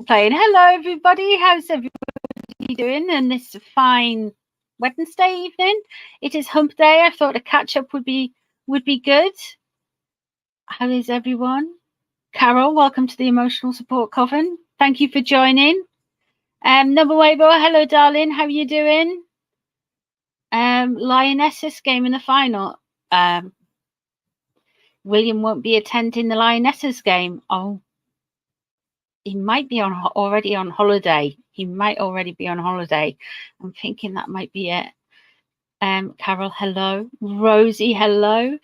playing. Hello, everybody. How's everybody doing on this fine Wednesday evening? It is Hump Day. I thought a catch up would be good. How is everyone? Carol, welcome to the Emotional Support Coven. Thank you for joining. Number Weibo, hello, darling. How are you doing? Lionesses game in the final. William won't be attending the Lionesses game. Oh, he might be already on holiday. He might already be on holiday. I'm thinking that might be it. Carol, hello. Rosie, hello.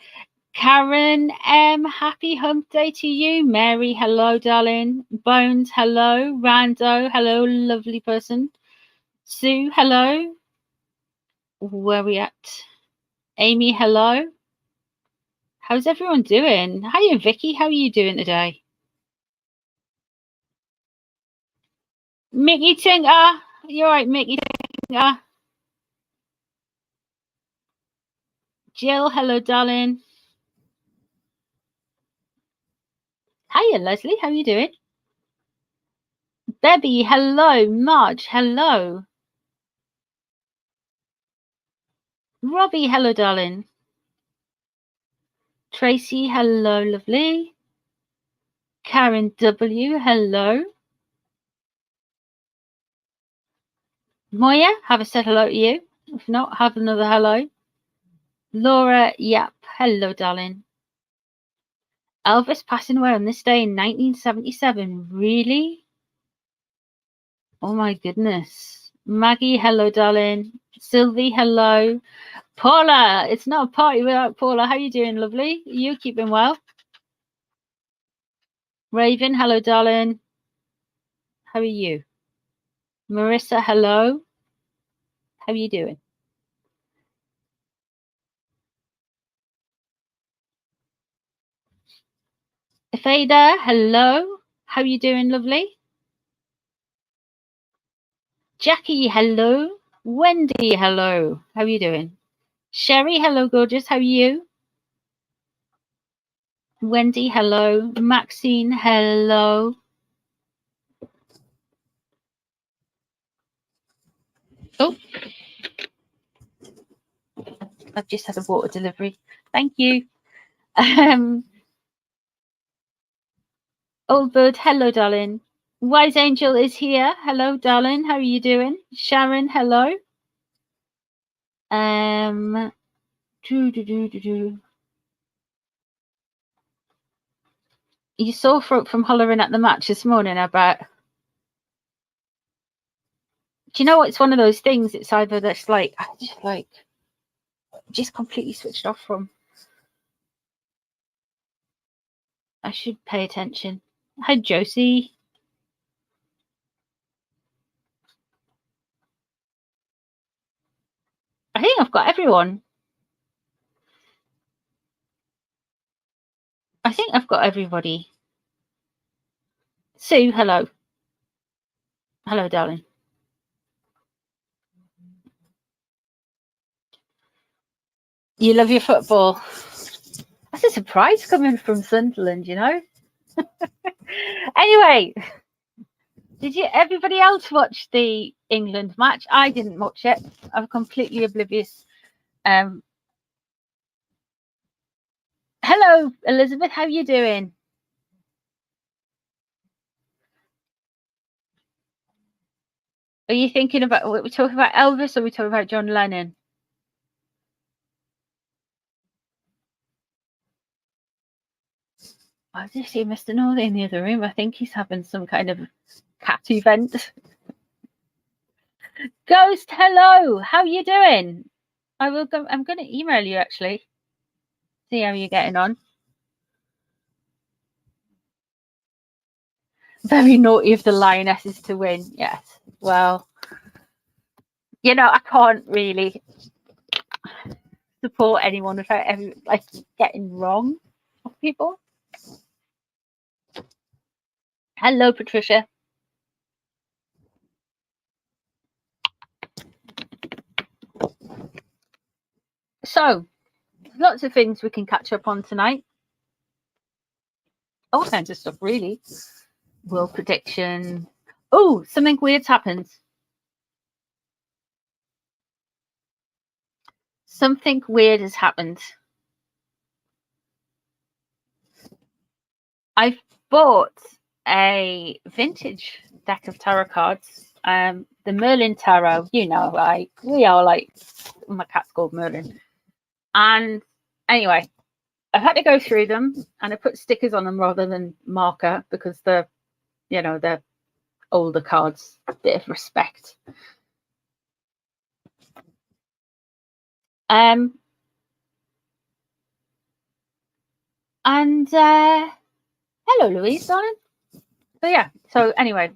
Karen, happy Hump Day to you. Mary, hello, darling. Bones, hello. Rando, hello, lovely person. Sue, hello. Where are we at? Amy, hello. How's everyone doing? Hiya, Vicky. How are you doing today? Mickey Tinker. You're right, Mickey Tinker. Jill, hello, darling. Hiya, Leslie. How are you doing? Debbie, hello. Marge, hello. Robbie, hello, darling. Tracy, hello, lovely. Karen W, hello. Moya, have I said hello to you? If not, have another hello. Laura, yep, hello, darling. Elvis passing away on this day in 1977. Really? Oh my goodness. Maggie, hello, darling. Sylvie, hello. Paula, it's not a party without Paula. How are you doing, lovely? Are you keeping well? Raven, hello, darling. How are you? Marissa, hello. How are you doing? Ifeda, hello. How are you doing, lovely? Jackie, hello. Wendy, hello. How are you doing? Sherry, hello, gorgeous. How are you? Wendy, hello. Maxine, hello. Oh, I've just had a water delivery. Thank you. Old Bird, hello, darling. Wise Angel is here. Hello, darling. How are you doing? Sharon, hello. You sore throat from hollering at the match this morning, I bet. Do you know what? It's one of those things. It's either that's like I just completely switched off from. I should pay attention. Hi, Josie. I think I've got everyone. I think I've got everybody. Sue, hello. Hello, darling. You love your football. That's a surprise coming from Sunderland, you know. Anyway, did everybody else watch the England match? I didn't watch it. I'm completely oblivious. Hello, Elizabeth. How are you doing? Are you thinking about what we're talking about, Elvis, or are we talking about John Lennon? I just see Mr. Northey in the other room. I think he's having some kind of cat event. Ghost, hello. How are you doing? I'm going to email you actually. See how you're getting on. Very naughty of the Lionesses to win. Yes. Well, you know, I can't really support anyone without getting wrong of people. Hello, Patricia. So, lots of things we can catch up on tonight. All kinds of stuff, really. World prediction, Oh, something weird's happened. Something weird has happened. I've bought a vintage deck of tarot cards. The Merlin Tarot, you know, like we are like, my cat's called Merlin. And anyway, I've had to go through them, and I put stickers on them rather than marker because they're, you know, they're older cards. A bit of respect. And hello, Louise, darling. So yeah. So anyway,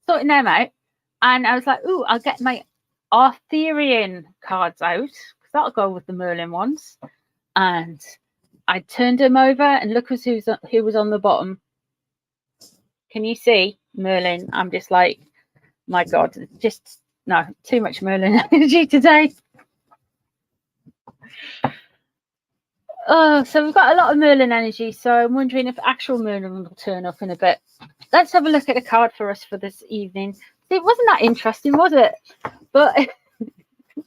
sorting them out, and I was like, "Ooh, I'll get my Arthurian cards out because that'll go with the Merlin ones." And I turned them over, and look who was on the bottom. Can you see Merlin? I'm just like, my God, just no, too much Merlin energy today. Oh, so we've got a lot of Merlin energy. So I'm wondering if actual Merlin will turn up in a bit. Let's have a look at a card for us for this evening. It wasn't that interesting, was it? But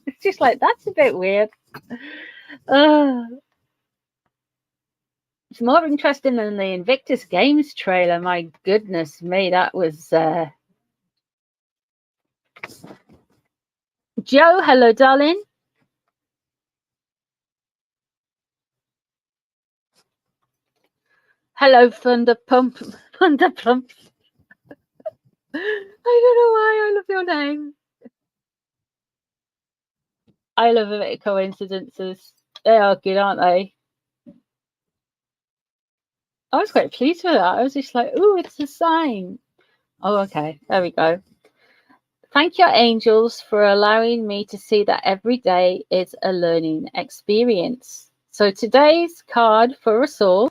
it's just like, that's a bit weird. It's more interesting than the Invictus Games trailer. My goodness me, that was... Joe, hello, darling. Hello, Thunder Pump. Thunder Pump. I don't know why I love your name. I love a bit of coincidences. They are good, aren't they? I was quite pleased with that. I was just like, ooh, it's a sign. Oh, okay. There we go. Thank your angels for allowing me to see that every day is a learning experience. So today's card for us all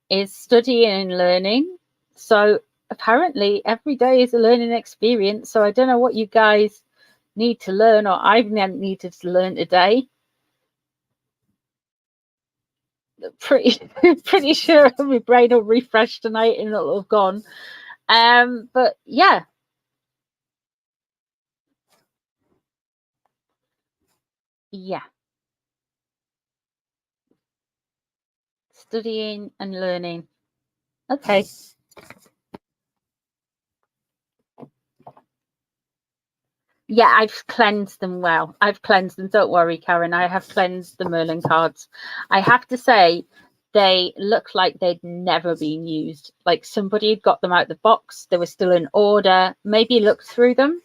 is studying and learning. So apparently every day is a learning experience. So I don't know what you guys need to learn, or I've needed to learn today. Pretty sure my brain will refresh tonight and it'll have gone. But yeah. Yeah. Studying and learning. Okay. Yeah, I've cleansed them well. I've cleansed them. Don't worry, Karen. I have cleansed the Merlin cards. I have to say, they look like they'd never been used. Like somebody had got them out of the box. They were still in order. Maybe looked through them,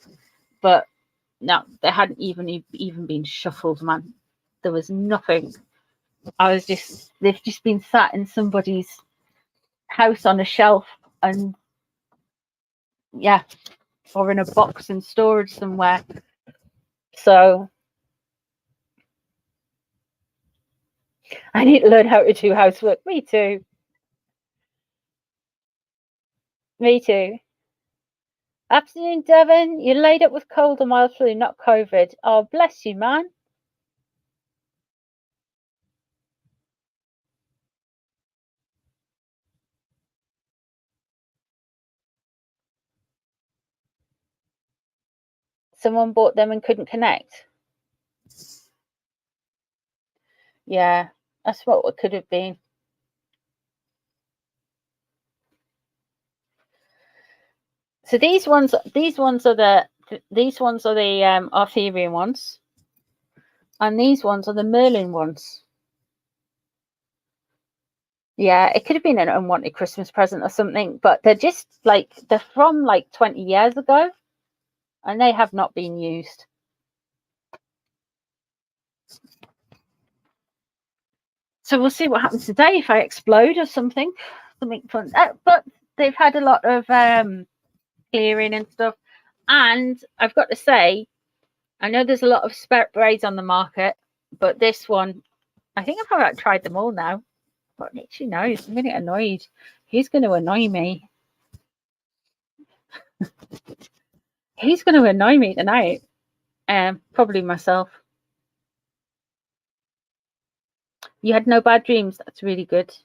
but no, they hadn't even been shuffled, man. There was nothing. They've just been sat in somebody's house on a shelf, and yeah, or in a box in storage somewhere. So I need to learn how to do housework. Me too. Me too. Afternoon, Devon. You're laid up with cold and mild flu, not COVID. Oh, bless you, man. Someone bought them and couldn't connect. Yeah, that's what it could have been. So these ones are the Arthurian ones, and these ones are the Merlin ones. Yeah, it could have been an unwanted Christmas present or something, but they're just like, they're from like 20 years ago, and they have not been used. So we'll see what happens today if I explode or something fun. But they've had a lot of clearing and stuff. And I've got to say, I know there's a lot of sprays on the market, but this one, I think I've probably tried them all now. But she knows, I'm getting annoyed. He's going to annoy me. He's going to annoy me tonight. Probably myself. You had no bad dreams. That's really good.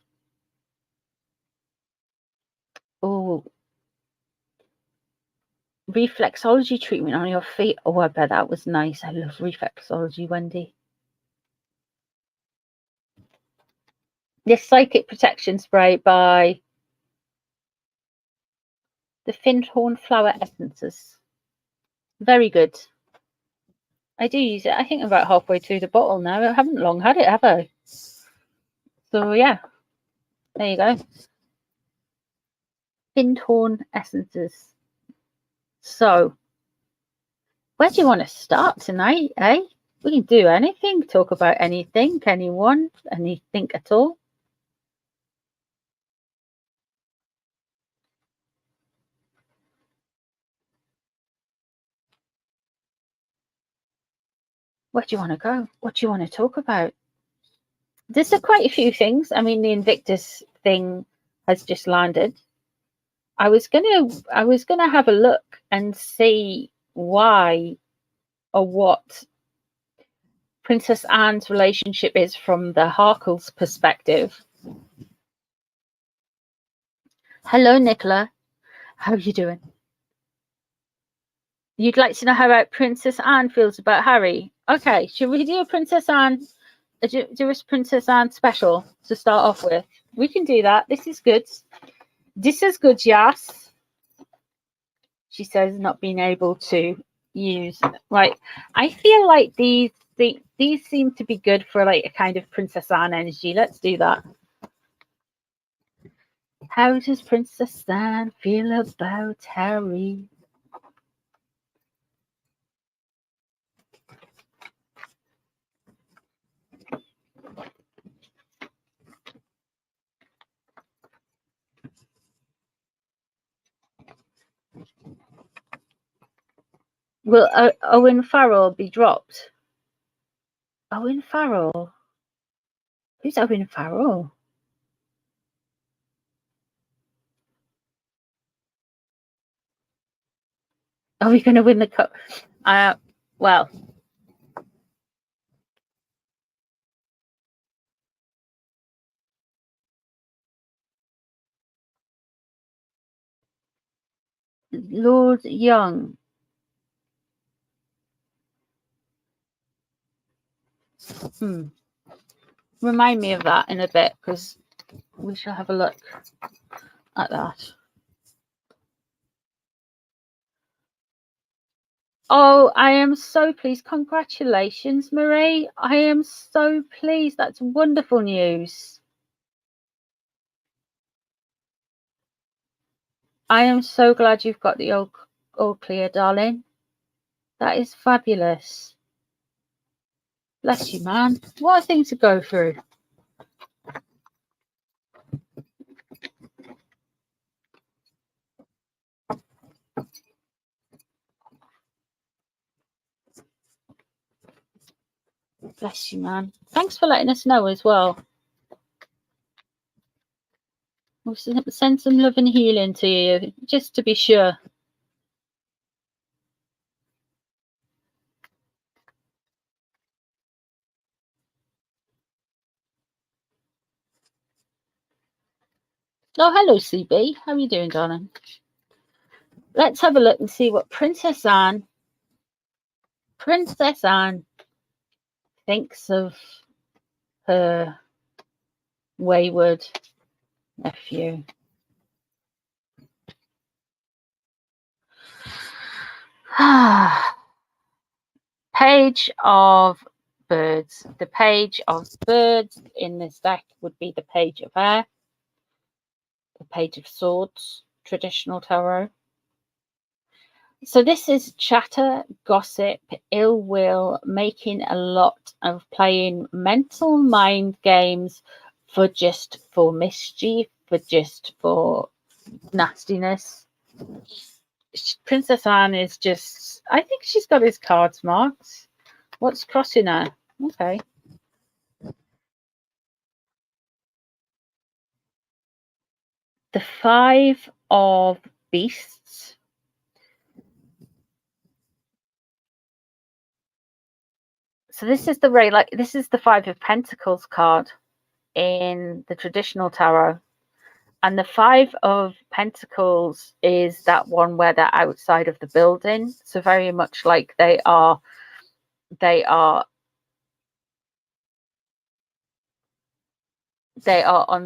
Oh, reflexology treatment on your feet. Oh, I bet that was nice. I love reflexology, Wendy. This psychic protection spray by the Findhorn Flower Essences. Very good. I do use it. I think I'm about halfway through the bottle now. I haven't long had it, have I? So yeah, there you go. Findhorn Essences. So, where do you want to start tonight, eh? We can do anything, talk about anything, anyone, anything at all. Where do you want to go? What do you want to talk about? There's quite a few things. I mean, the Invictus thing has just landed. I was gonna have a look and see why or what Princess Anne's relationship is from the Harkles' perspective. Hello, Nicola. How are you doing? You'd like to know how Princess Anne feels about Harry? Okay, should we do a Princess Anne? Do a Princess Anne special to start off with? We can do that. This is good. This is good, yes. She says, not being able to use. Right. I feel like these seem to be good for like a kind of Princess Anne energy. Let's do that. How does Princess Anne feel about Harry? Will Owen Farrell be dropped? Owen Farrell? Who's Owen Farrell? Are we going to win the cup? Well, Lord Young. Remind me of that in a bit, because we shall have a look at that. Oh, I am so pleased. Congratulations, Marie. I am so pleased. That's wonderful news. I am so glad you've got the all clear, darling. That is fabulous. Bless you, man. What a thing to go through. Bless you, man. Thanks for letting us know as well. We'll send some love and healing to you, just to be sure. Oh, hello, CB. How are you doing, darling? Let's have a look and see what Princess Anne thinks of her wayward nephew. Page of birds. The page of birds in this deck would be the page of air, the page of swords, traditional tarot. So this is chatter, gossip, ill will, making a lot of playing mental mind games for mischief, for nastiness. Princess Anne is just, I think she's got his cards marked. What's crossing her? Okay. The Five of Beasts. So this is this is the Five of Pentacles card in the traditional tarot. And the Five of Pentacles is that one where they're outside of the building. So very much like they are on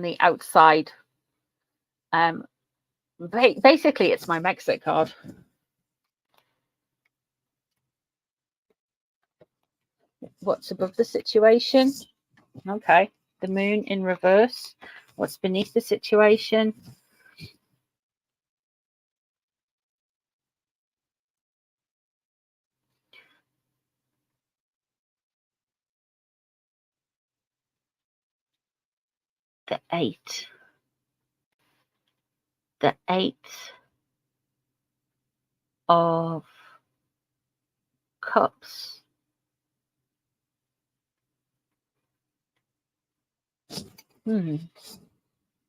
the outside. Basically, it's my Exit card. What's above the situation? Okay. The Moon in reverse. What's beneath the situation? The Eight. The Eight of Cups.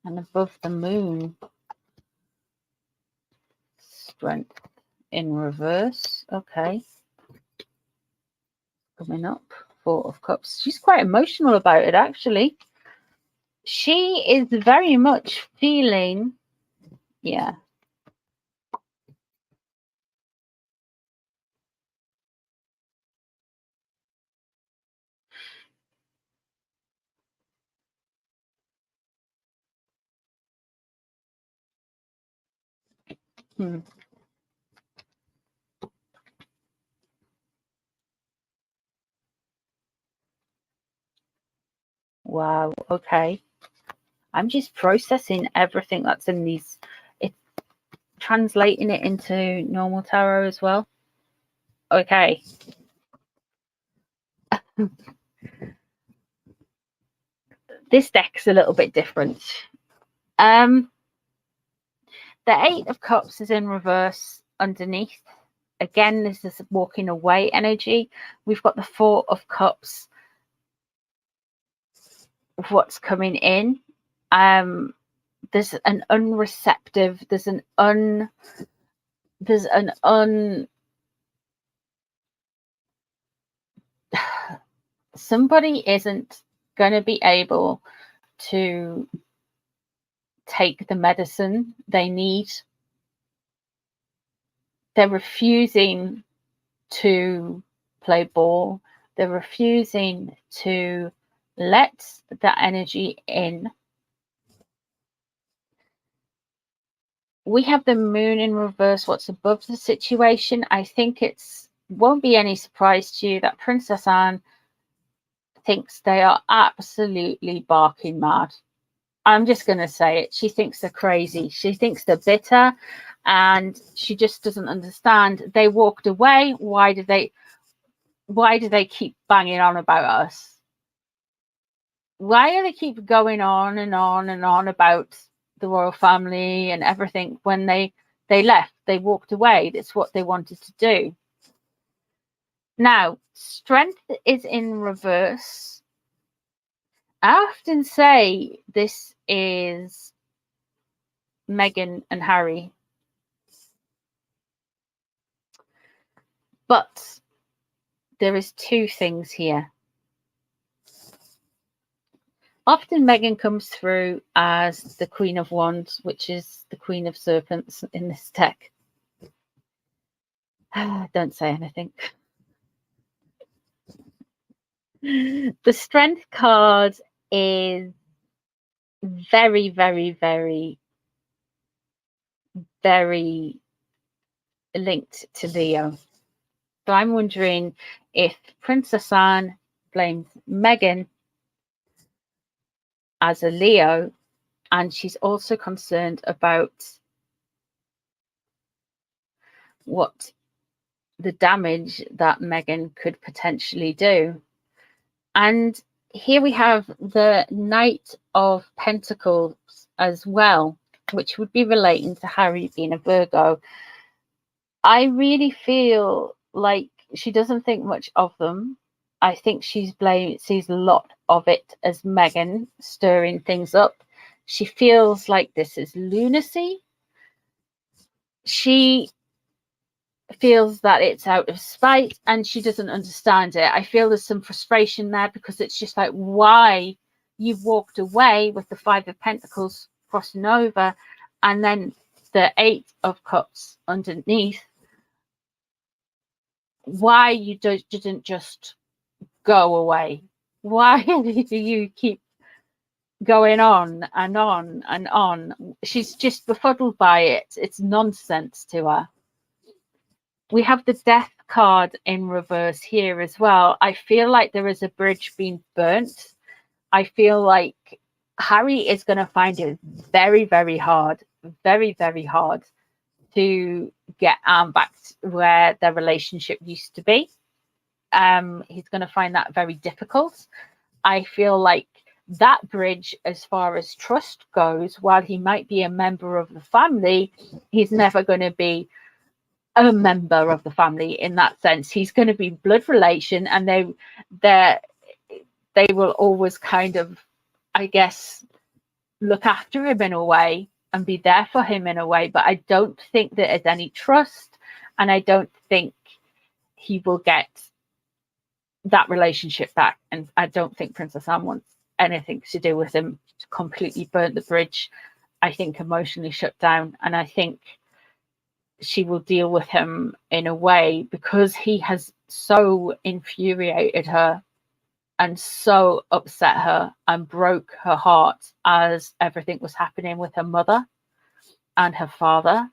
And above the Moon, Strength in reverse. Okay. Coming up, Four of Cups. She's quite emotional about it, actually. She is very much feeling, yeah. Wow. Okay. I'm just processing everything that's in these. It's translating it into normal tarot as well. Okay. This deck's a little bit different. The Eight of Cups is in reverse underneath. Again, this is walking away energy. We've got the Four of Cups of what's coming in. There's an unreceptive, somebody isn't going to be able to take the medicine they need. They're refusing to play ball. They're refusing to let that energy in. We have the Moon in reverse. What's above the situation? I think won't be any surprise to you that Princess Anne thinks they are absolutely barking mad. I'm just going to say it. She thinks they're crazy. She thinks they're bitter, and she just doesn't understand. They walked away. Why do they keep banging on about us? Why do they keep going on and on and on about the royal family and everything when they left? They walked away. That's what they wanted to do. Now, Strength is in reverse. I often say this is Meghan and Harry. But there is two things here. Often Meghan comes through as the Queen of Wands, which is the Queen of Serpents in this deck. Don't say anything. The Strength card is very, very, very, very linked to Leo. So I'm wondering if Princess Anne blames Meghan as a Leo, and she's also concerned about what the damage that Meghan could potentially do. And here we have the Knight of Pentacles as well, which would be relating to Harry being a Virgo. I really feel like she doesn't think much of them. I think sees a lot of it as Meghan stirring things up. She feels like this is lunacy. She feels that it's out of spite, and she doesn't understand it. I feel there's some frustration there, because it's just like, why you've walked away with the Five of Pentacles crossing over, and then the 8 of Cups underneath. Why you didn't just go away? Why do you keep going on and on and on? She's just befuddled by it. It's nonsense to her. We have the Death card in reverse here as well. I feel like there is a bridge being burnt. I feel like Harry is going to find it very, very hard to get Anne back to where their relationship used to be. He's going to find that very difficult. I feel like that bridge, as far as trust goes, while he might be a member of the family, he's never going to be a member of the family in that sense. He's going to be blood relation, and they will always kind of, I guess, look after him in a way and be there for him in a way. But I don't think there is any trust, and I don't think he will get that relationship back. And I don't think Princess Anne wants anything to do with him. Completely burnt the bridge. I think emotionally shut down, and I think she will deal with him in a way because he has so infuriated her and so upset her and broke her heart as everything was happening with her mother and her father.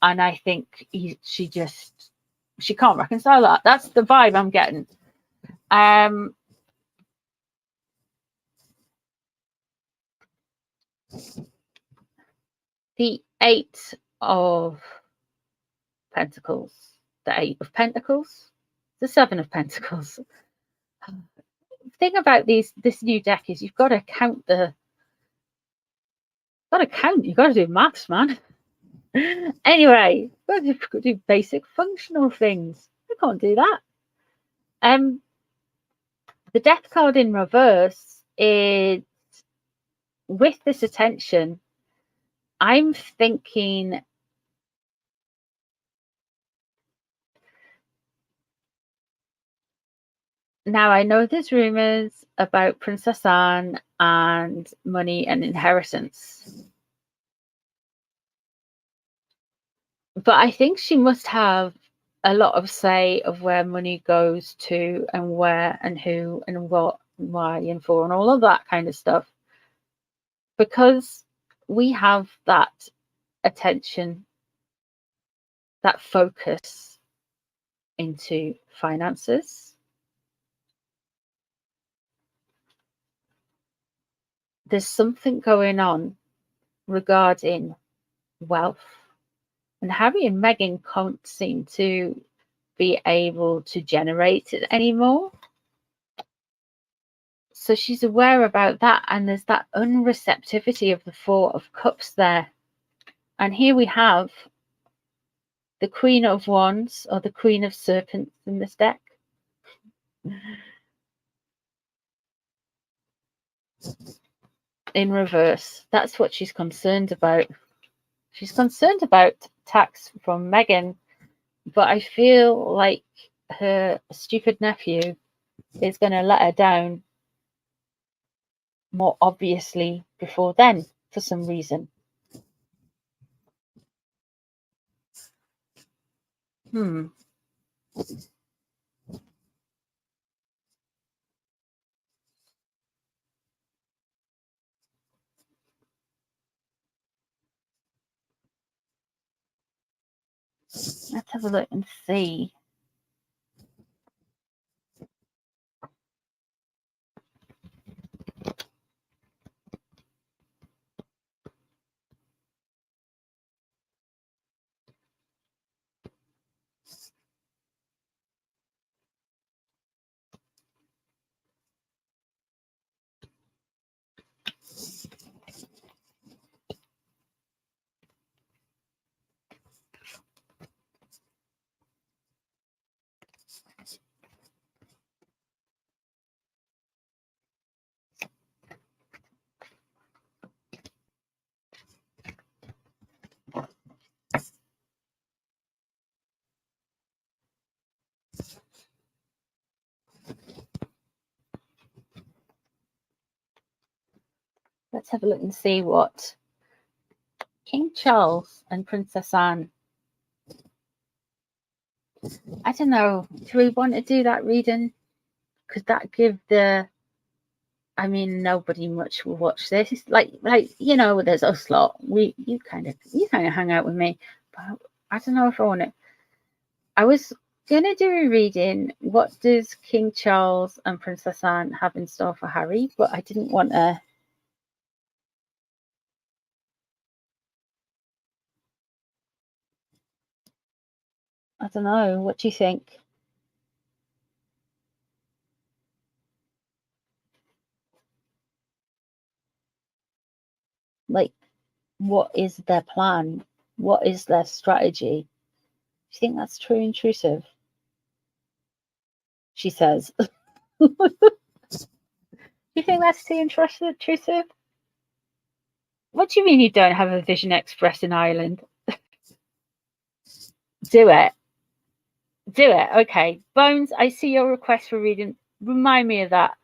And I think she can't reconcile that. That's the vibe I'm getting. The 8 of Pentacles, the 8 of Pentacles, the 7 of Pentacles. The thing about this new deck is you've got to count you've got to do maths, man. Anyway, you've got to do basic functional things. I can't do that. The Death card in reverse is, with this attention, I'm thinking now. I know there's rumors about Princess Anne and money and inheritance, but I think she must have a lot of say of where money goes to and where and who and what and why and for and all of that kind of stuff, because we have that attention, that focus into finances. There's something going on regarding wealth, and Harry and Meghan can't seem to be able to generate it anymore. So she's aware about that, and there's that unreceptivity of the 4 of Cups there. And here we have the Queen of Wands, or the Queen of Serpents in this deck. In reverse. That's what she's concerned about. She's concerned about tax from Meghan, but I feel like her stupid nephew is going to let her down more obviously before then, for some reason. Let's have a look and see. Let's have a look and see what King Charles and Princess Anne. I don't know. Do we want to do that reading? Could that give the? I mean, nobody much will watch this. It's like you know, there's us lot. You kind of hang out with me, but I don't know if I want it. I was gonna do a reading. What does King Charles and Princess Anne have in store for Harry? But I didn't want to. I don't know. What do you think? Like, what is their plan? What is their strategy? Do you think that's too intrusive? She says. Do you think that's too intrusive? What do you mean you don't have a Vision Express in Ireland? Do it. Do it. Okay. Bones, I see your request for reading. Remind me of that.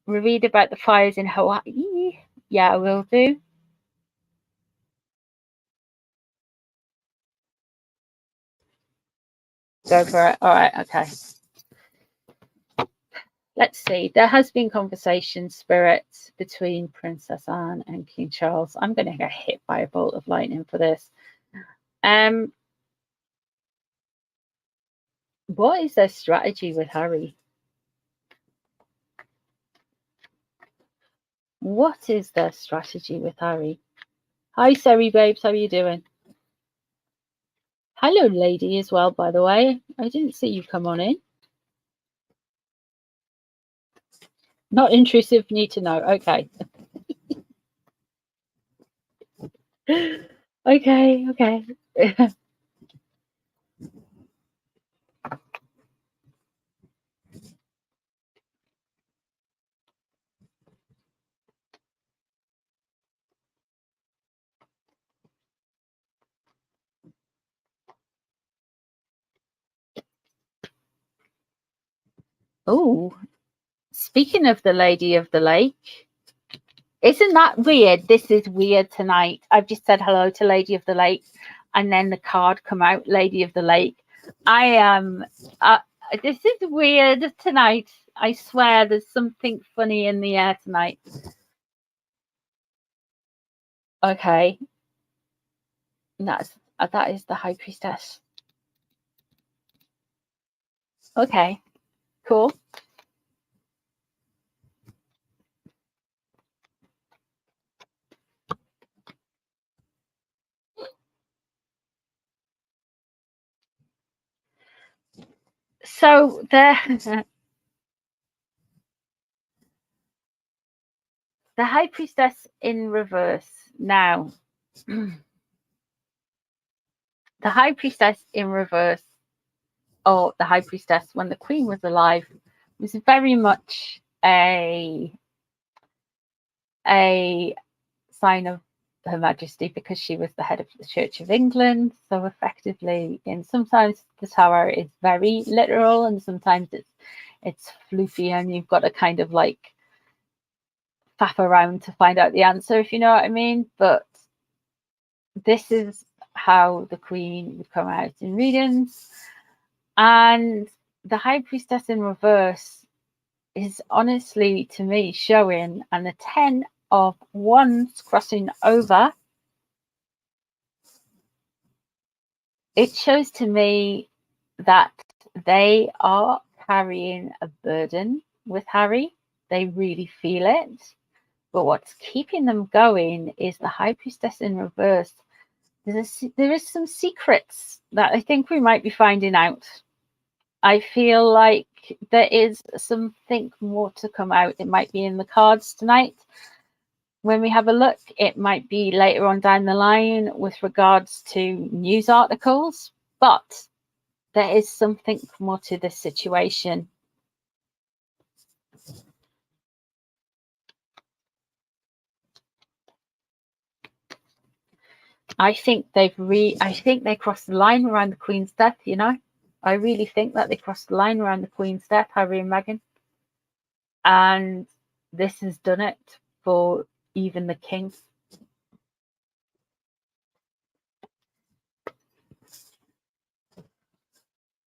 We read about the fires in Hawaii. Yeah, I will do. Go for it. All right. Okay. Let's see. There has been conversation, spirits, between Princess Anne and King Charles. I'm going to get hit by a bolt of lightning for this. What is their strategy with Harry? What is their strategy with Harry? Hi, Sari babes. How are you doing? Hello, lady, as well, by the way. I didn't see you come on in. Not intrusive, need to know. Okay. Okay. Oh, speaking of the Lady of the Lake, isn't that weird? This is weird tonight. I've just said hello to Lady of the Lake, and then the card come out, Lady of the Lake. I am. This is weird tonight. I swear, there's something funny in the air tonight. Okay, that is the High Priestess. Okay, cool. So the High Priestess in reverse now. The High Priestess in reverse, or the High Priestess when the Queen was alive, was very much a sign of Her Majesty because she was the head of the Church of England. So effectively, and sometimes the Tower is very literal, and sometimes it's floofy, and you've got to kind of like faff around to find out the answer, if you know what I mean. But this is how the Queen would come out in readings, and the High Priestess in reverse is honestly, to me, showing, and the 10 of Wands crossing over, it shows to me that they are carrying a burden with Harry. They really feel it. But what's keeping them going is the High Priestess in reverse. There is some secrets that I think we might be finding out. I feel like there is something more to come out. It might be in the cards tonight. When we have a look, it might be later on down the line with regards to news articles, but there is something more to this situation. I think they crossed the line around the Queen's death, you know. I really think that they crossed the line around the Queen's death, Harry and Meghan. And this has done it for even the King.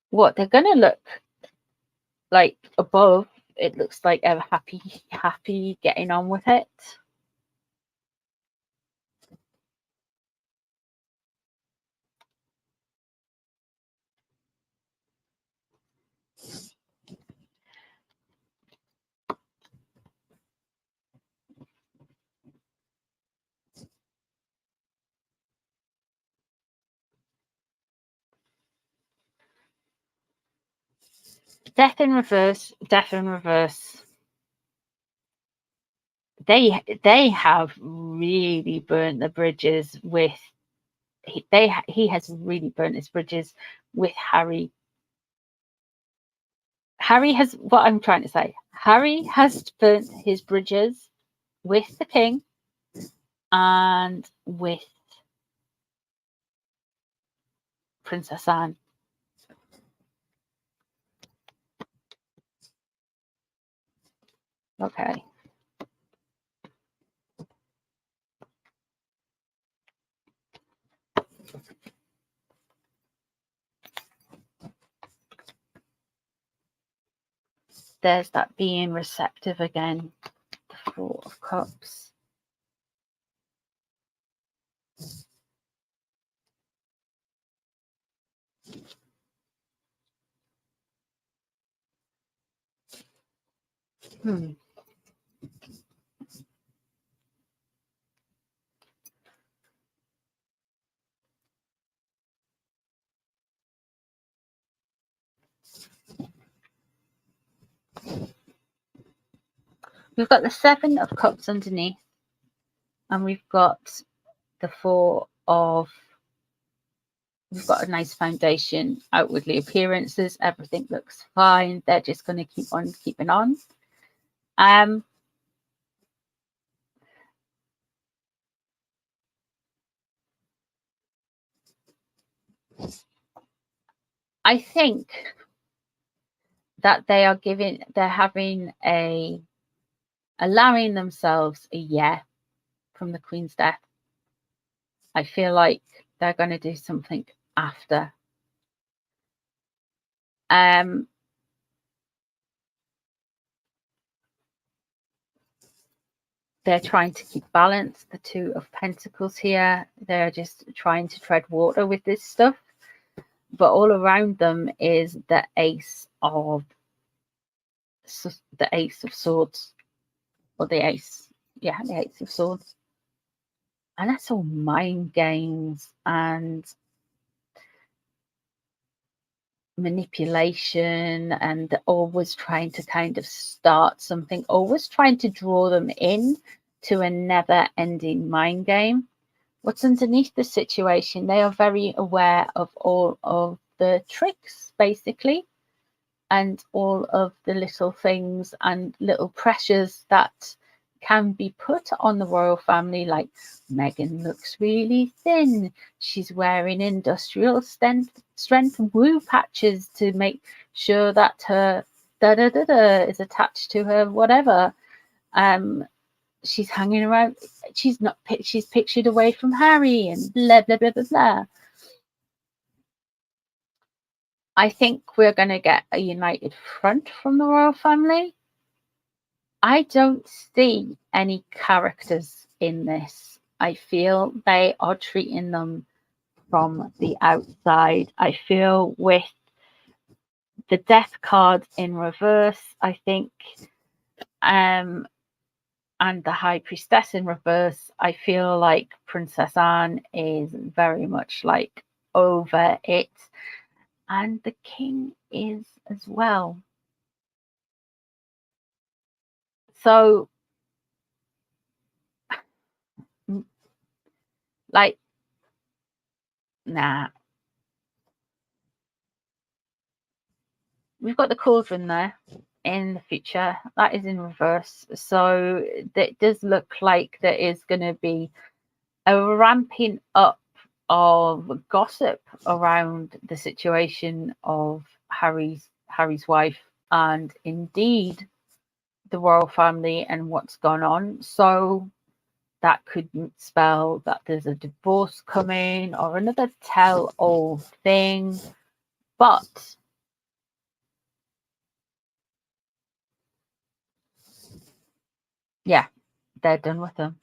what they're going to look like above. It looks like they're happy getting on with it. Death in reverse, death in reverse. They have really burnt the bridges with he has really burnt his bridges with Harry. Harry has what I'm trying to say. Harry has burnt his bridges with the king and with Princess Anne. Okay. There's that being receptive again. The Four of Cups. We've got the Seven of Cups underneath, and we've got the Four of. We've got a nice foundation, outwardly appearances, everything looks fine. They're just going to keep on keeping on. I think that they're allowing themselves a yeah from the Queen's death. I feel like they're going to do something after. They're trying to keep balance. The Two of Pentacles here. They're just trying to tread water with this stuff. But all around them is the Ace of Swords. Or the Ace. Yeah, the Ace of Swords. And that's all mind games and manipulation, and always trying to kind of start something, always trying to draw them in to a never ending mind game. What's underneath the situation? They are very aware of all of the tricks, basically, and all of the little things and little pressures that can be put on the royal family, like Meghan looks really thin. She's wearing industrial strength woo patches to make sure that her is attached to her whatever. She's hanging around. She's pictured away from Harry and blah blah blah blah blah. I think we're going to get a united front from the royal family. I don't see any characters in this. I feel they are treating them from the outside. I feel with the Death card in reverse, I think, and the High Priestess in reverse, I feel like Princess Anne is very much like over it, and the King is as well. So, like, nah. We've got the cauldron there in the future. That is in reverse. So it does look like there is going to be a ramping up of gossip around the situation of Harry's wife and indeed the royal family and what's gone on. So that could spell that there's a divorce coming or another tell-all thing. But Yeah, they're done with them.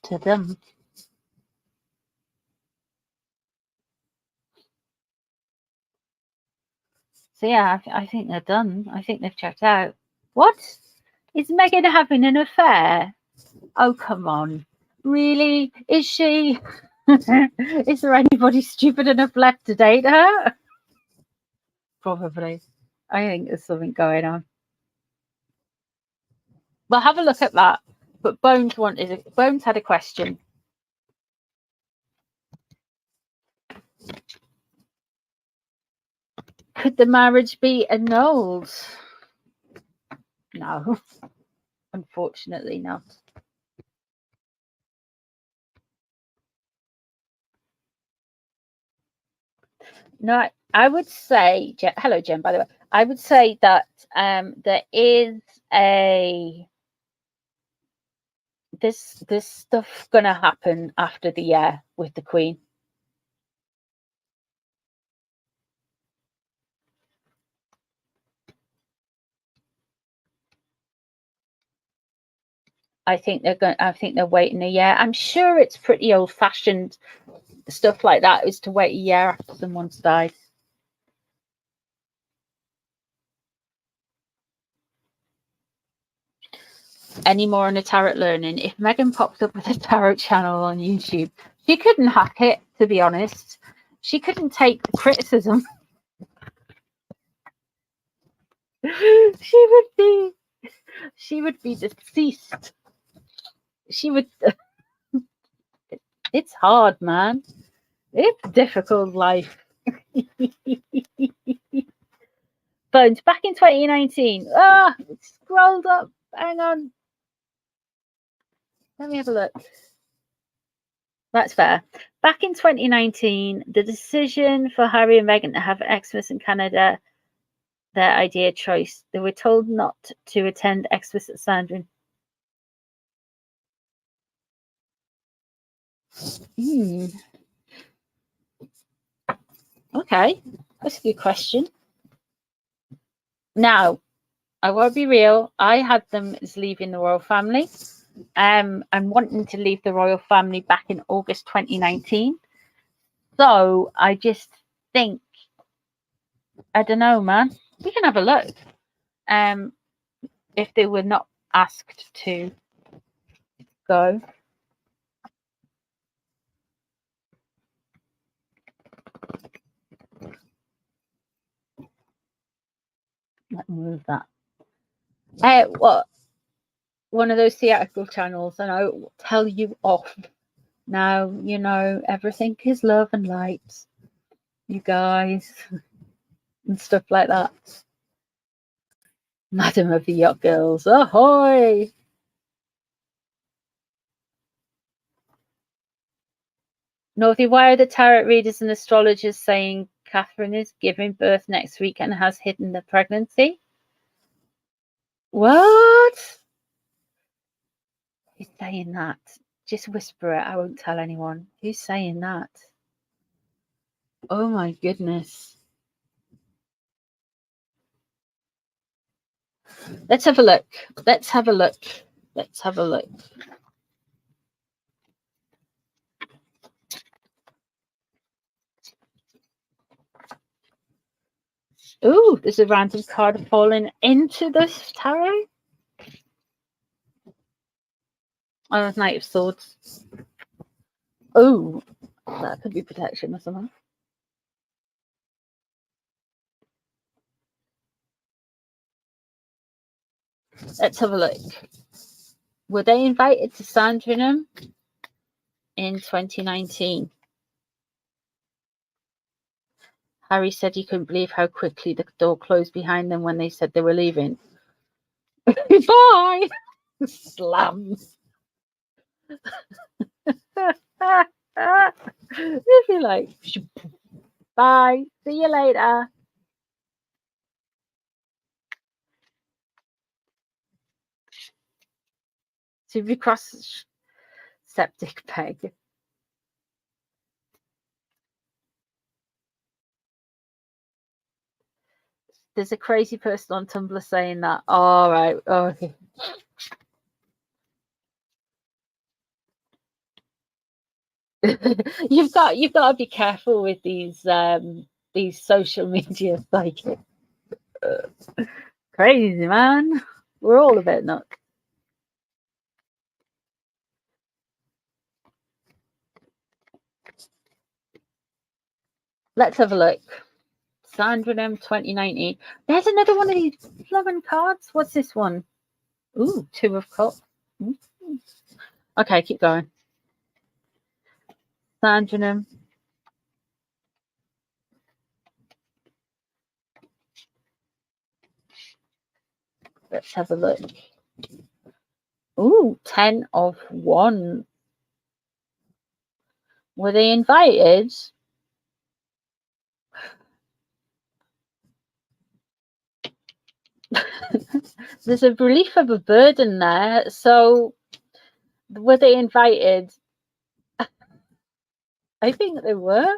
To them. So yeah, I think they're done. I think they've checked out. What? Is Meghan having an affair? Oh, come on. Really? Is she? Is there anybody stupid enough left to date her? Probably. I think there's something going on. Well, have a look at that. But Bones had a question. Could the marriage be annulled? No, unfortunately not. No, I would say, hello, Jen, by the way. I would say that there is this stuff gonna happen after the year with the Queen. I think they're waiting a year. I'm sure it's pretty old fashioned stuff like that is to wait a year after someone's died. Any more on a tarot learning? If Meghan pops up with a tarot channel on YouTube, she couldn't hack it, to be honest. She couldn't take the criticism. she would be deceased. She would. It's hard, man. It's difficult life. Bones, back in 2019. It scrolled up. Hang on. Let me have a look. That's fair. Back in 2019, the decision for Harry and Meghan to have Xmas in Canada, their idea choice. They were told not to attend Xmas at Sandrin. Okay, that's a good question. Now, I want to be real. I had them as leaving the royal family. And wanting to leave the royal family back in August 2019. So I just think, I don't know, man. We can have a look. If they were not asked to go. Let me move that. What? One of those theatrical channels, and I will tell you off. Now, you know, everything is love and light, you guys, and stuff like that. Madam of the Yacht Girls, ahoy! Northy, why are the tarot readers and astrologers saying Catherine is giving birth next week and has hidden the pregnancy? What? Who's saying that? Just whisper it. I won't tell anyone. Who's saying that? Oh my goodness. Let's have a look. Let's have a look. Let's have a look. Ooh, there's a random card falling into this tarot. Oh, Knight of Swords. Oh, that could be protection or something. Let's have a look. Were they invited to Sandringham in 2019? Harry said he couldn't believe how quickly the door closed behind them when they said they were leaving. Bye! Slam. If you like, bye. See you later. So if you cross septic peg. There's a crazy person on Tumblr saying that. All right. Okay. you've got to be careful with these social media psychics. Crazy, man. We're all a bit nuts. Let's have a look. Sandra M 2019. There's another one of these loving cards. What's this one? Ooh, 2 of Cups. Okay, keep going. Sandra M. Let's have a look. Ooh, 10 of Wands. Were they invited? There's a relief of a burden there. So, were they invited? I think they were.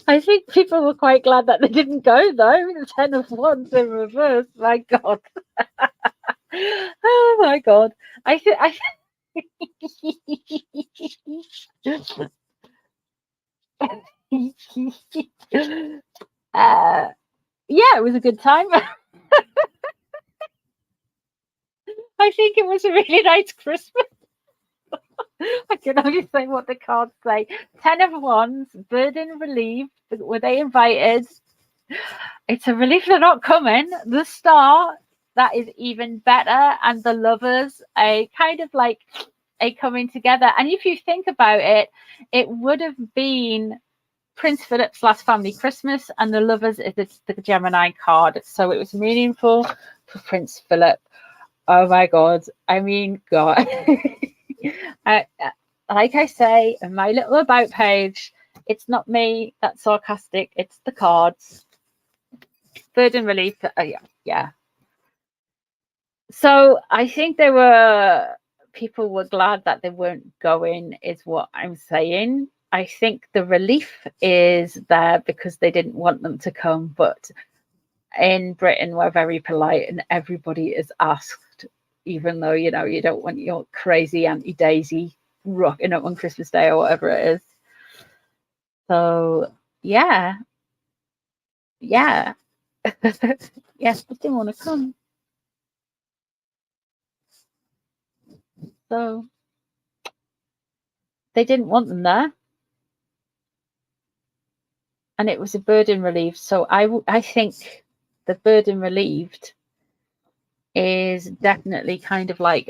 I think people were quite glad that they didn't go, though. The 10 of Wands in reverse. My God. Oh, my God. I think. Yeah, it was a good time. I think it was a really nice Christmas. I can only say what the cards say. 10 of Wands, burden relieved. Were they invited? It's a relief they're not coming. The Star, that is even better. And the Lovers, a kind of like a coming together. And if you think about it, it would have been Prince Philip's last family Christmas, and the Lovers is the Gemini card. So it was meaningful for Prince Philip. Oh my God. I mean, God. Like I say, in my little about page, it's not me that's sarcastic, it's the cards. Burden relief. Yeah. So I think people were glad that they weren't going, is what I'm saying. I think the relief is there because they didn't want them to come, but in Britain we're very polite and everybody is asked, even though you don't want your crazy Auntie Daisy rocking up on Christmas Day or whatever it is. So yeah. Yes, they didn't want to come. So they didn't want them there. And it was a burden relieved. So I think the burden relieved is definitely kind of like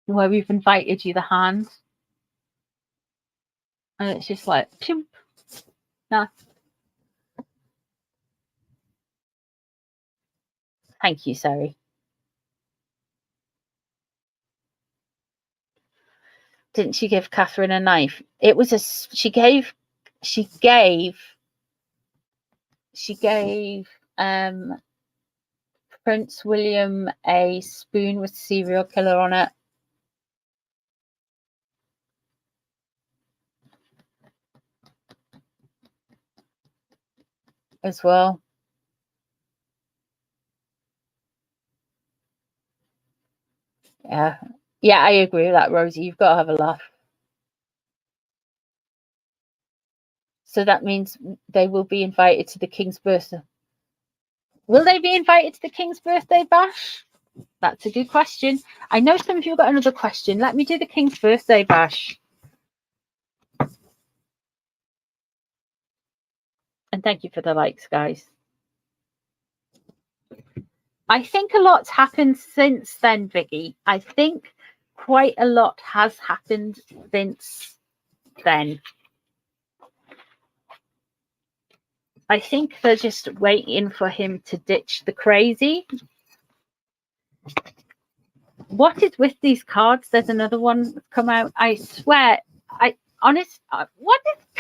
where we've invited you the hand. And it's just like, pshum. Nah. Thank you, sorry. Didn't she give Catherine a knife? It was she gave Prince William a spoon with serial killer on it. As well. Yeah, I agree with that, Rosie. You've got to have a laugh. So that means they will be invited to the King's birthday. Will they be invited to the King's birthday bash? That's a good question. I know some of you have got another question. Let me do the King's birthday bash. And thank you for the likes, guys. I think a lot's happened since then, Vicky. I think quite a lot has happened since then. I think they're just waiting for him to ditch the crazy. What is with these cards? There's another one that's come out. I swear, what is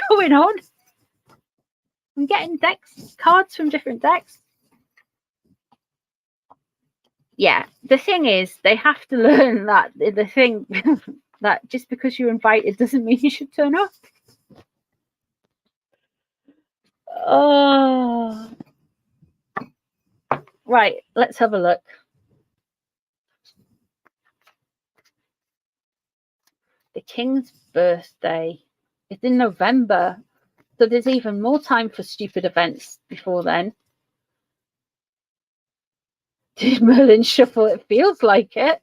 going on? I'm getting cards from different decks. Yeah, the thing is, they have to learn that the thing that just because you're invited doesn't mean you should turn up. Oh, right. Let's have a look. The King's birthday is in November, so there's even more time for stupid events before then. Did Merlin shuffle? It feels like it.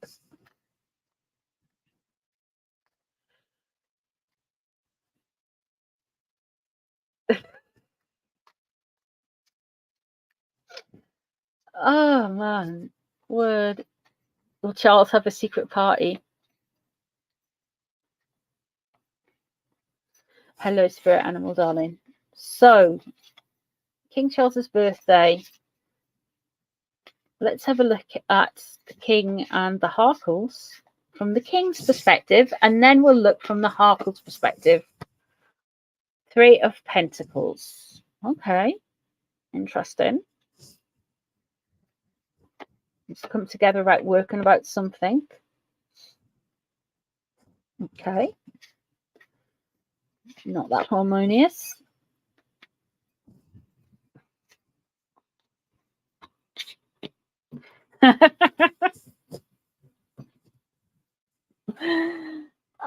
Oh man, will Charles have a secret party? Hello, spirit animal, darling. So, King Charles's birthday. Let's have a look at the King and the Harkles from the King's perspective, and then we'll look from the Harkles' perspective. 3 of Pentacles. Okay, interesting. Let's come together about working about something. Okay. Not that harmonious.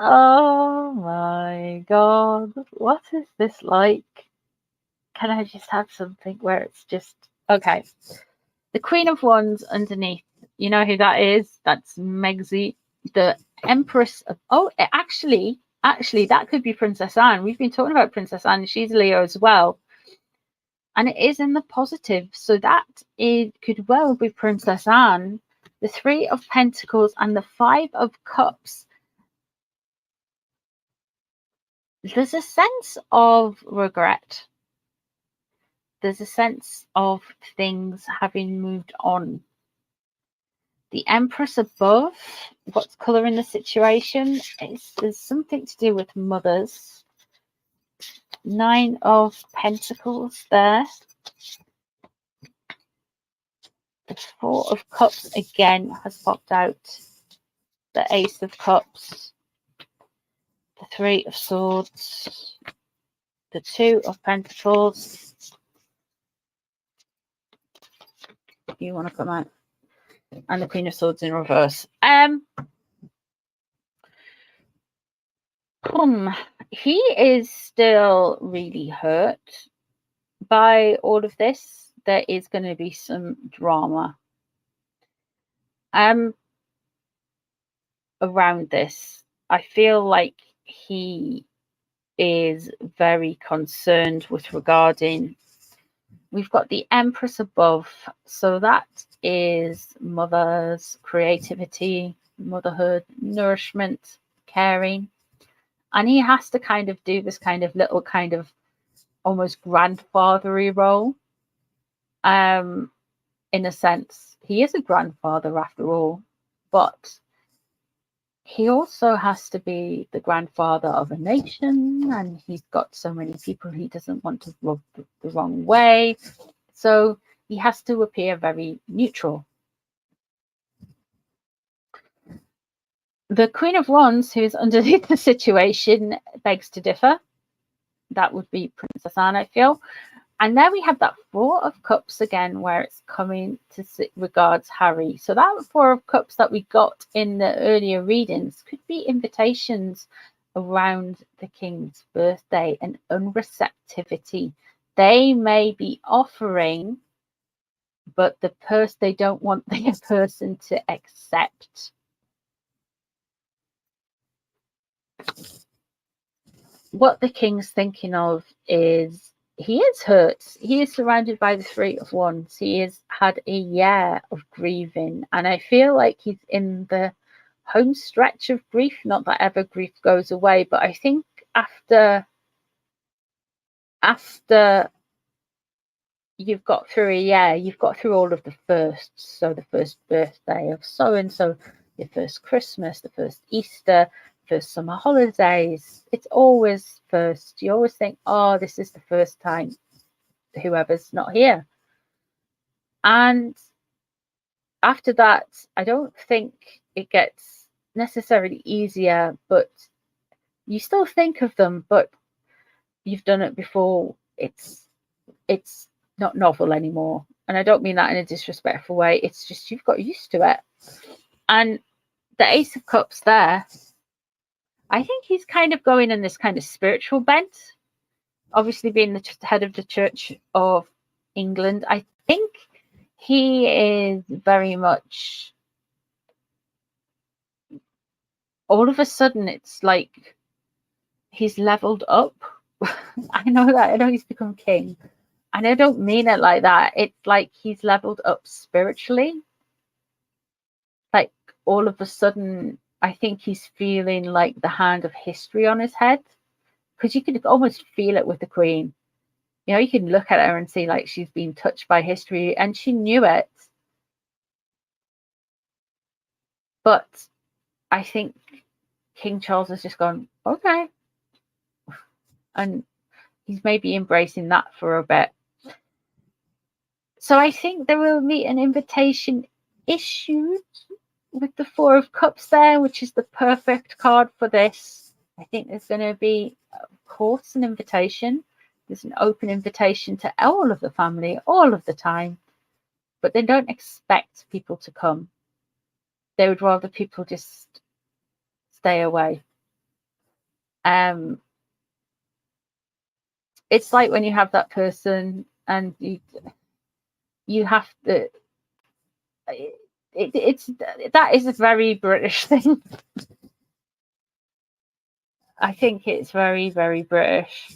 Oh my god, what is this like? Can I just have something where it's just okay? The Queen of Wands underneath, you know who that is? That's Megzi, the Empress of. Oh, actually, that could be Princess Anne. We've been talking about Princess Anne. She's Leo as well, and it is in the positive, so that it could well be Princess Anne. The 3 of Pentacles and the 5 of Cups. There's a sense of regret. There's a sense of things having moved on. The Empress above, what's colouring the situation? There's something to do with mothers. 9 of Pentacles there. The 4 of Cups again has popped out. The Ace of Cups. The 3 of Swords. The 2 of Pentacles. You want to come out? And the Queen of Swords in reverse. He is still really hurt by all of this. There is going to be some drama around this. I feel like he is very concerned with regarding. We've got the Empress above, so that is mothers, creativity, motherhood, nourishment, caring. And he has to kind of do this kind of little kind of almost grandfathery role. In a sense, he is a grandfather after all, but he also has to be the grandfather of a nation, and he's got so many people he doesn't want to rub the wrong way. So he has to appear very neutral. The Queen of Wands, who's underneath the situation, begs to differ. That would be Princess Anne, I feel. And then we have that 4 of Cups again, where it's coming to regards Harry. So that 4 of Cups that we got in the earlier readings could be invitations around the King's birthday and unreceptivity. They may be offering, but they don't want the person to accept. What the King's thinking of is he is hurt. He is surrounded by the 3 of Wands. He has had a year of grieving, and I feel like he's in the home stretch of grief. Not that ever grief goes away, but I think after you've got through a year, you've got through all of the firsts. So the first birthday of so and so, your first Christmas, the first Easter, first summer holidays. It's always first. You always think, oh, this is the first time whoever's not here. And after that, I don't think it gets necessarily easier, but you still think of them, but you've done it before. It's not novel anymore. And I don't mean that in a disrespectful way. It's just you've got used to it. And the Ace of Cups there, I think he's kind of going in this kind of spiritual bent. Obviously, being the head of the Church of England, I think he is very much, all of a sudden, it's like he's leveled up. I know he's become king. And I don't mean it like that. It's like he's leveled up spiritually. Like all of a sudden, I think he's feeling like the hand of history on his head. Because you could almost feel it with the Queen. You know, you can look at her and see like she's been touched by history, and she knew it. But I think King Charles has just gone, okay. And he's maybe embracing that for a bit. So I think there will be an invitation issued with the Four of Cups there, which is the perfect card for this. I think there's going to be, of course, an invitation. There's an open invitation to all of the family, all of the time. But they don't expect people to come. They would rather people just stay away. It's like when you have that person and you have to. That is a very British thing. I think it's very, very British.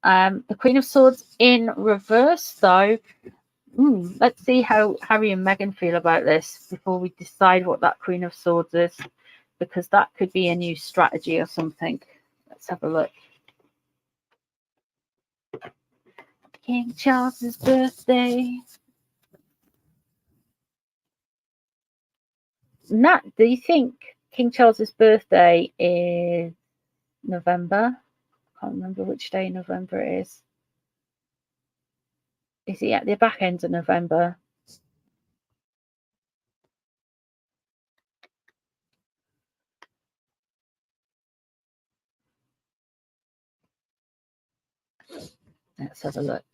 The Queen of Swords in reverse, though. Let's see how Harry and Meghan feel about this before we decide what that Queen of Swords is, because that could be a new strategy or something. Let's have a look. King Charles's birthday. Nat, do you think King Charles's birthday is November? I can't remember which day in November it is. Is he at the back end of November? Let's have a look.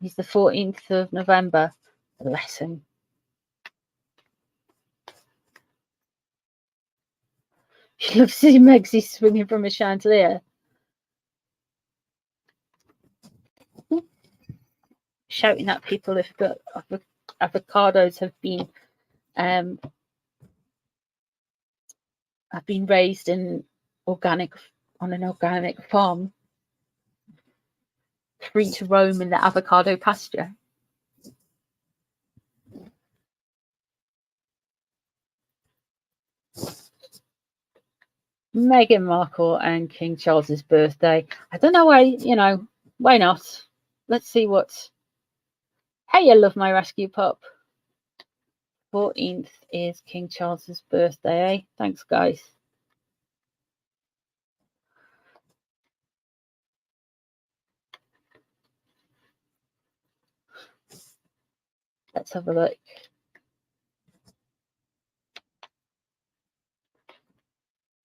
He's the 14th of November. Bless him. You love seeing Megsy swinging from a chandelier. Shouting at people if the avocados have been raised in on an organic farm, free to roam in the avocado pasture. Meghan Markle and King Charles's birthday. I don't know why, why not? Let's see what. Hey, I love my rescue pup. 14th is King Charles's birthday, eh? Thanks, guys. Let's have a look.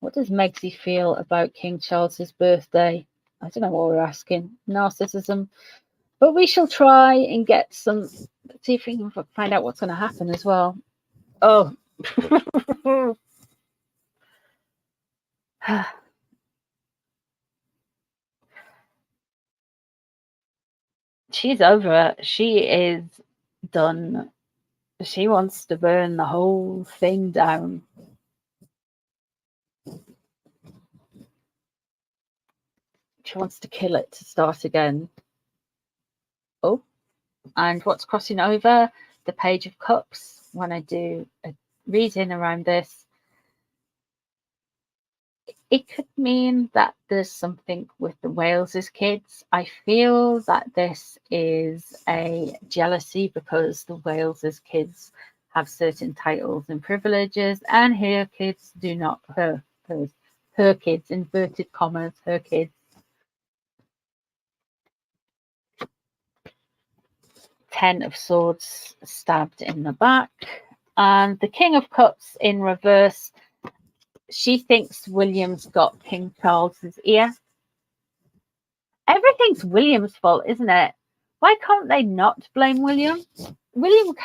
What does Megsy feel about King Charles's birthday? I don't know what we're asking. Narcissism. But we shall try and get some. Let's see if we can find out what's going to happen as well. Oh. She's over it. She is done. She wants to burn the whole thing down. She wants to kill it to start again. Oh, and what's crossing over? The Page of Cups. When I do a reading around this, It could mean that there's something with the Wales's kids. I feel that this is a jealousy because the Wales's kids have certain titles and privileges, and her kids do not. Her kids, inverted commas, her kids. 10 of Swords stabbed in the back. And the King of Cups in reverse. She thinks William's got King Charles's ear. Everything's William's fault, isn't it? Why can't they not blame William? William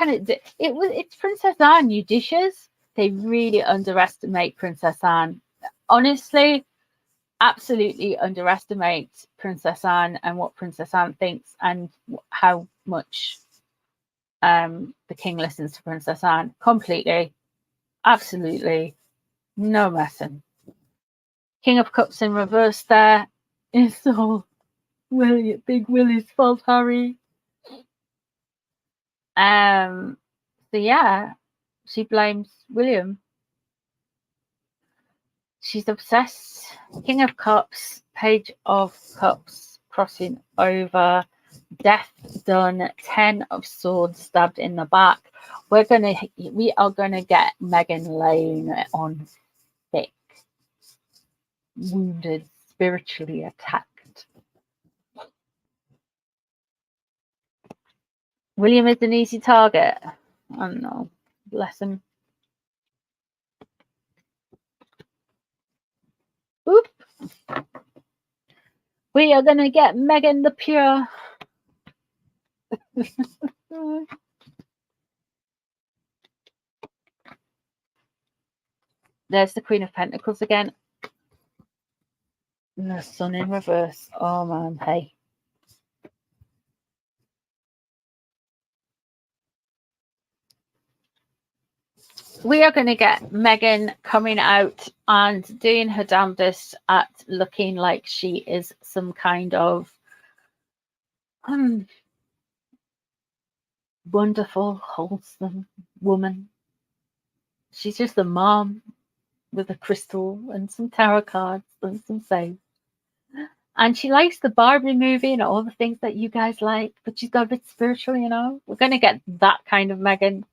it's Princess Anne, you dishes. They really underestimate Princess Anne. Honestly, absolutely underestimate Princess Anne and what Princess Anne thinks and how much the king listens to Princess Anne. Completely. Absolutely. No messing. King of Cups in reverse there. It's all Big Willie's fault, Harry. So yeah, she blames William. She's obsessed. King of Cups, Page of Cups, crossing over. Death done. 10 of Swords stabbed in the back. We are gonna get Meghan laying on thick, wounded, spiritually attacked. William is an easy target. I don't know. Bless him. Oop. We are gonna get Meghan the Pure. There's the Queen of Pentacles again. And the Sun in reverse. Oh man, hey. We are going to get Meghan coming out and doing her damnedest at looking like she is some kind of wonderful, wholesome woman. She's just a mom with a crystal and some tarot cards and some sage. And she likes the Barbie movie and all the things that you guys like, but she's got a bit spiritual, you know. We're going to get that kind of Meghan.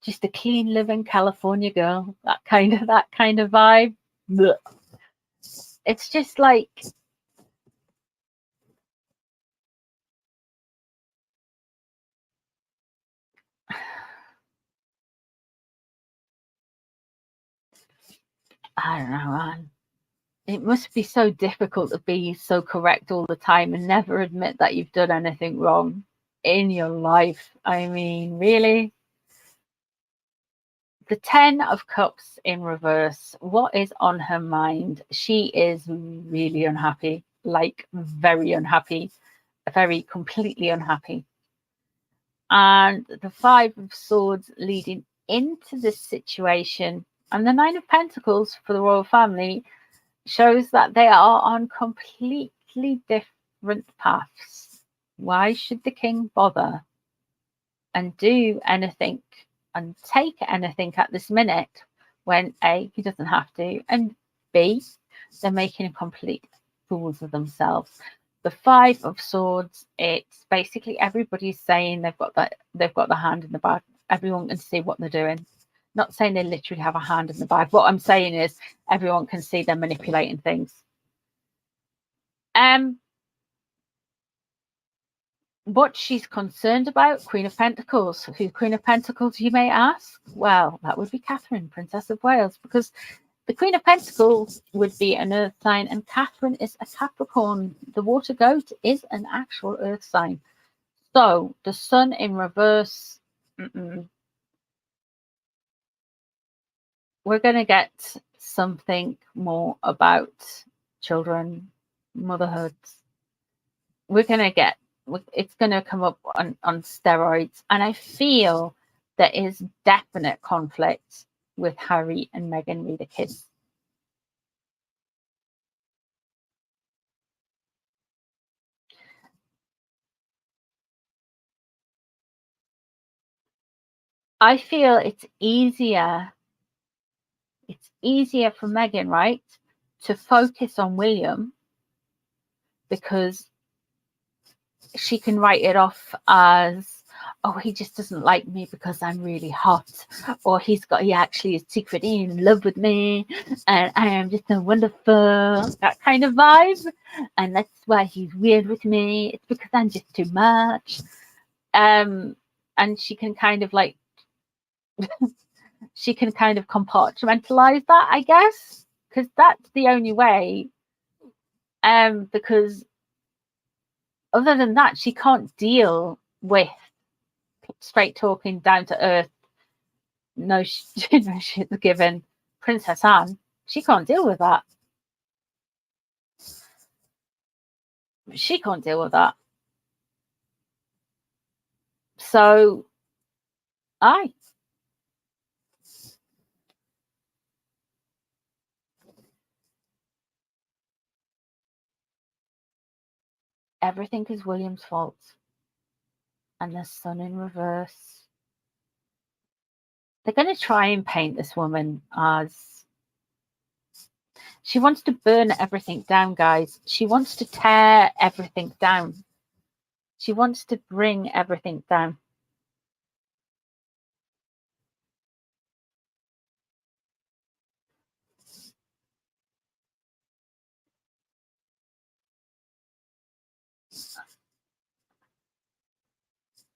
Just a clean living California girl, that kind of vibe. Blech. It's just like I don't know, man. It must be so difficult to be so correct all the time and never admit that you've done anything wrong in your life. I mean, really? The 10 of Cups in reverse. What is on her mind? She is really unhappy, like very unhappy, very completely unhappy. And the 5 of Swords leading into this situation, and the 9 of Pentacles for the royal family shows that they are on completely different paths. Why should the king bother and do anything and take anything at this minute when A, he doesn't have to, and B, they're making complete fools of themselves. The 5 of Swords, it's basically everybody's saying they've got the hand in the bag. Everyone can see what they're doing. Not saying they literally have a hand in the bag. What I'm saying is everyone can see they're manipulating things. What she's concerned about, Queen of Pentacles. Who's Queen of Pentacles, you may ask? Well, that would be Catherine, Princess of Wales, because the Queen of Pentacles would be an earth sign, and Catherine is a Capricorn. The water goat is an actual earth sign. So the Sun in reverse. We're going to get something more about children, motherhood. We're going to get, it's going to come up on steroids. And I feel there is definite conflict with Harry and Meghan re the kids. I feel it's easier easier for Meghan, right, to focus on William, because she can write it off as, oh, he just doesn't like me because I'm really hot, or he actually is secretly in love with me and I am just so wonderful, that kind of vibe, and that's why he's weird with me, it's because I'm just too much. And she can kind of like she can kind of compartmentalize that, I guess, because that's the only way, because other than that, she can't deal with straight talking, down to earth, no shit given Princess Anne. She can't deal with that. She can't deal with that. So, everything is William's fault. And the sun in reverse. They're going to try and paint this woman as, she wants to burn everything down, guys. She wants to tear everything down. She wants to bring everything down.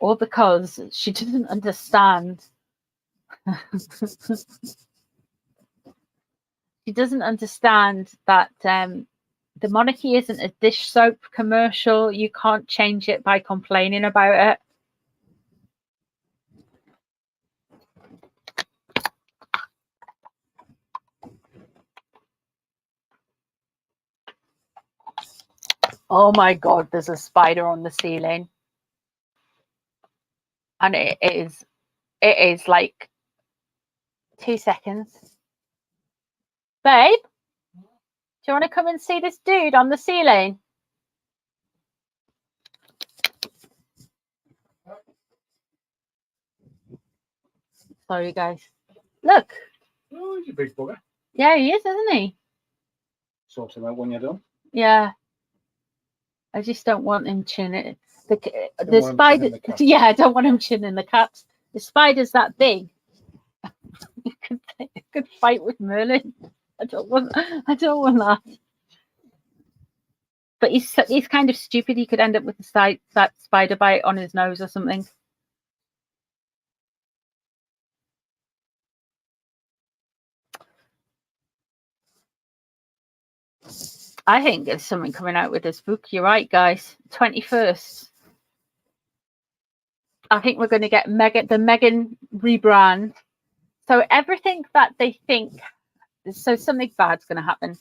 All because she doesn't understand. She doesn't understand that the monarchy isn't a dish soap commercial. You can't change it by complaining about it. Oh my God, there's a spider on the ceiling. And it is like 2 seconds. Babe, do you want to come and see this dude on the ceiling? Sorry, guys. Look. Oh, he's a big bugger. Yeah, he is, isn't he? Sort him out when you're done. Yeah. I just don't want him chinning the spider. Yeah, I don't want him chinning the cats. The spider's that big. You could fight with Merlin. I don't want that. But he's kind of stupid. He could end up with that spider bite on his nose or something. I think there's something coming out with this book. You're right, guys. 21st. I think we're going to get the Meghan rebrand. So everything that they think, so something bad's going to happen.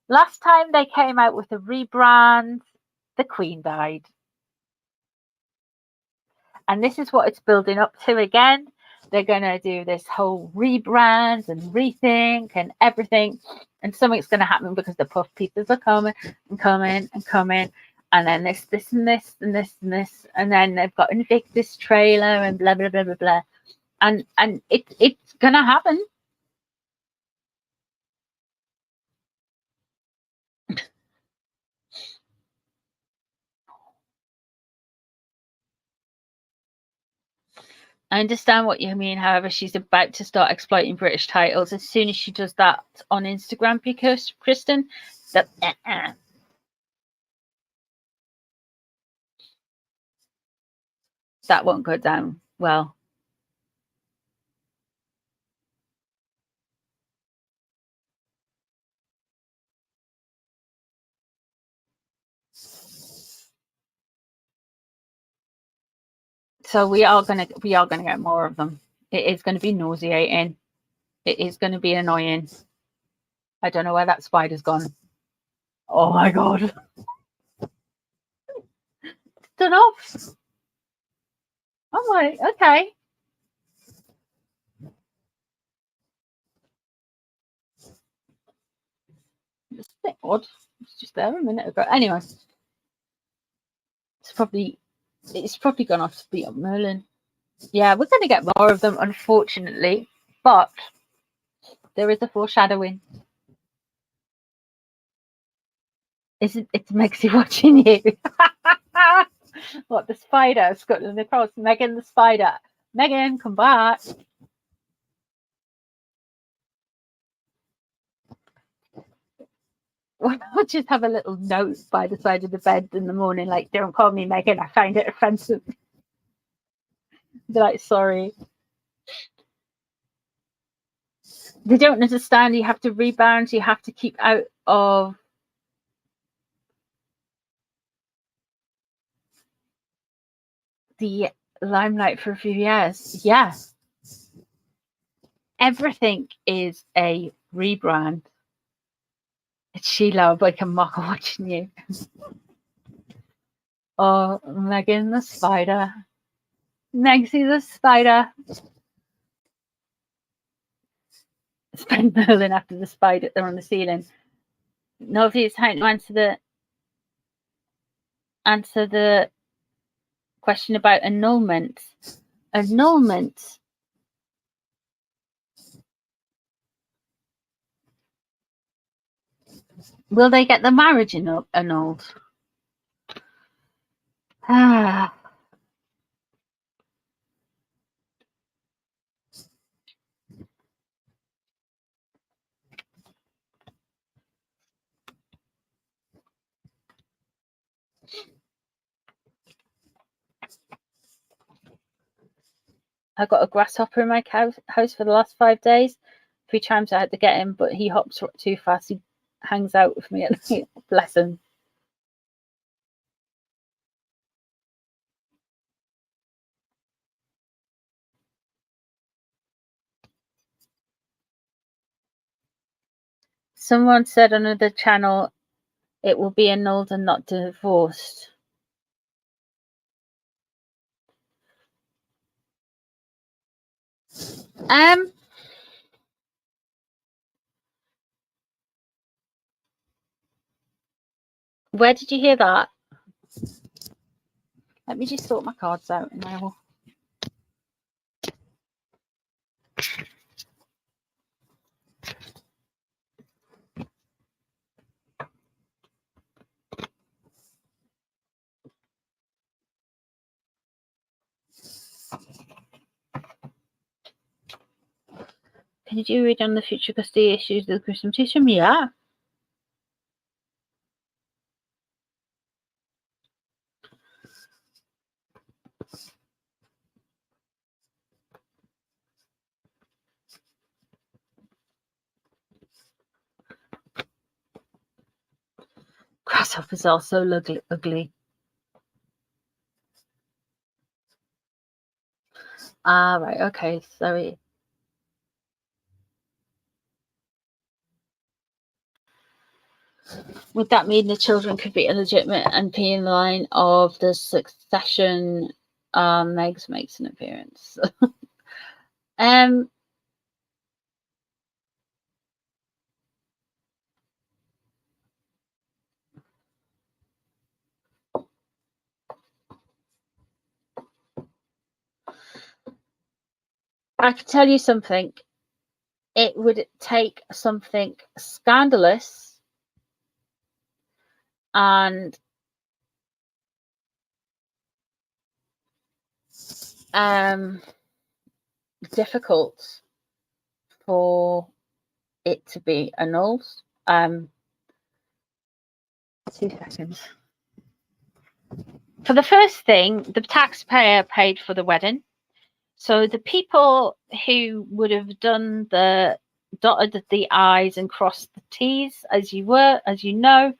Last time they came out with a rebrand, the Queen died. And this is what it's building up to again. They're going to do this whole rebrand and rethink and everything. And something's going to happen because the puff pieces are coming and coming and coming. And then this and this and this and this. And then they've got Invictus trailer and blah, blah, blah, blah, blah. And it's going to happen. I understand what you mean. However, she's about to start exploiting British titles as soon as she does that on Instagram, because Kristen, that won't go down well. So we are gonna get more of them. It is going to be nauseating. It is going to be annoying. I don't know where that spider's gone. Oh my God. It's done off. I'm like, okay. It's a bit odd. It's just there a minute ago. Anyway. It's probably gone off to beat up Merlin. Yeah, we're going to get more of them, unfortunately. But There is a foreshadowing. It's Megxie watching you. What, the spider scuttling across? Megan the spider. Megan, come back. Why not just have a little note by the side of the bed in the morning, like, don't call me Megan, I find it offensive. Be like, sorry. They don't understand. You have to rebound. You have to keep out of the limelight for a few years. Yes. Everything is a rebrand. It's Sheila, like a mocker watching you. Oh, Megan the spider. Megxie the spider. Spend Merlin after the spider. They're on the ceiling. Nobody's trying to answer the question about annulment. Annulment. Will they get the marriage annulled? Ah. I got a grasshopper in my house for the last 5 days. 3 times I had to get him, but he hops too fast. He hangs out with me at night. Bless him. Someone said on another channel it will be annulled and not divorced. Where did you hear that? Let me just sort my cards out and I will. Can you read on the future custody issues of the Christian petition? Yeah. Grasshoppers are so ugly. Ah, right. Okay. Sorry. Would that mean the children could be illegitimate and be in line of the succession? Megs makes an appearance. I can tell you something. It would take something scandalous and difficult for it to be annulled. 2 seconds. For the first thing, the taxpayer paid for the wedding. So the people who would have done the dotted the I's and crossed the T's, as you know,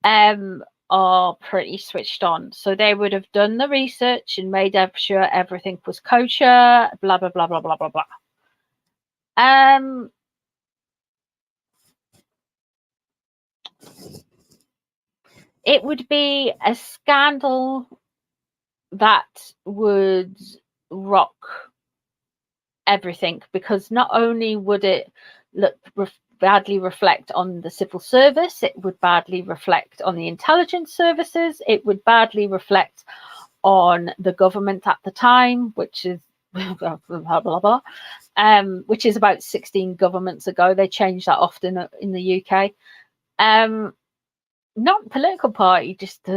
are pretty switched on. So they would have done the research and made sure everything was kosher, blah, blah, blah, blah, blah, blah, blah. It would be a scandal that would rock everything, because not only would it badly reflect on the civil service, it would badly reflect on the intelligence services, it would badly reflect on the government at the time, which is blah, blah, blah, blah, which is about 16 governments ago. They change that often in the UK. Not political party, just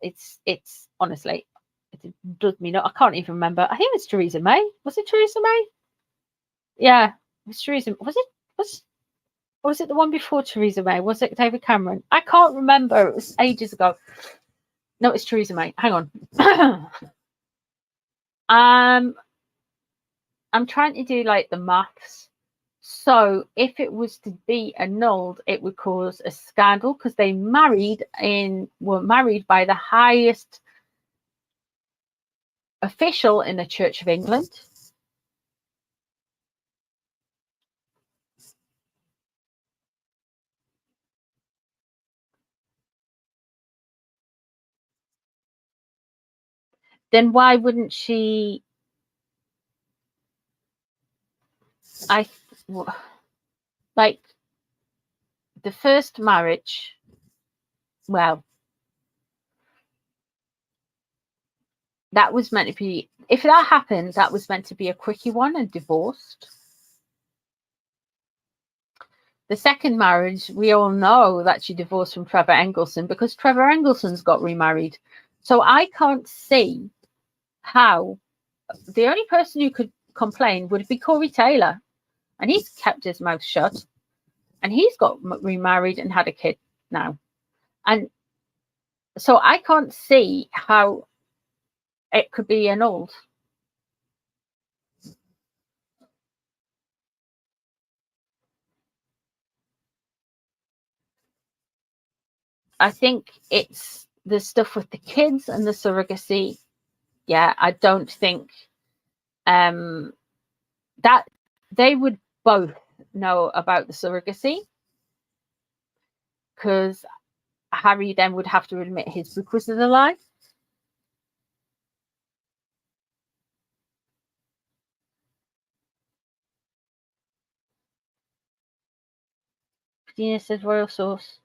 it's honestly, it does me not. I can't even remember. I think it was Theresa May. Was it Theresa May? Yeah, it was Theresa. Was it the one before Theresa May? Was it David Cameron? I can't remember. It was ages ago. No, it's Theresa May. Hang on. I'm trying to do like the maths. So if it was to be annulled, it would cause a scandal because they were married by the highest official in the Church of England. Then why wouldn't she? Like the first marriage. Well, that was meant to be. If that happened, that was meant to be a quickie one and divorced. The second marriage, we all know that she divorced from Trevor Engelson because Trevor Engelson's got remarried. So I can't see how the only person who could complain would be Corey Taylor. And he's kept his mouth shut. And he's got remarried and had a kid now. And so I can't see how it could be annulled. I think it's the stuff with the kids and the surrogacy. Yeah, I don't think that they would both know about the surrogacy because Harry then would have to admit his book was a lie. Dina says royal sauce.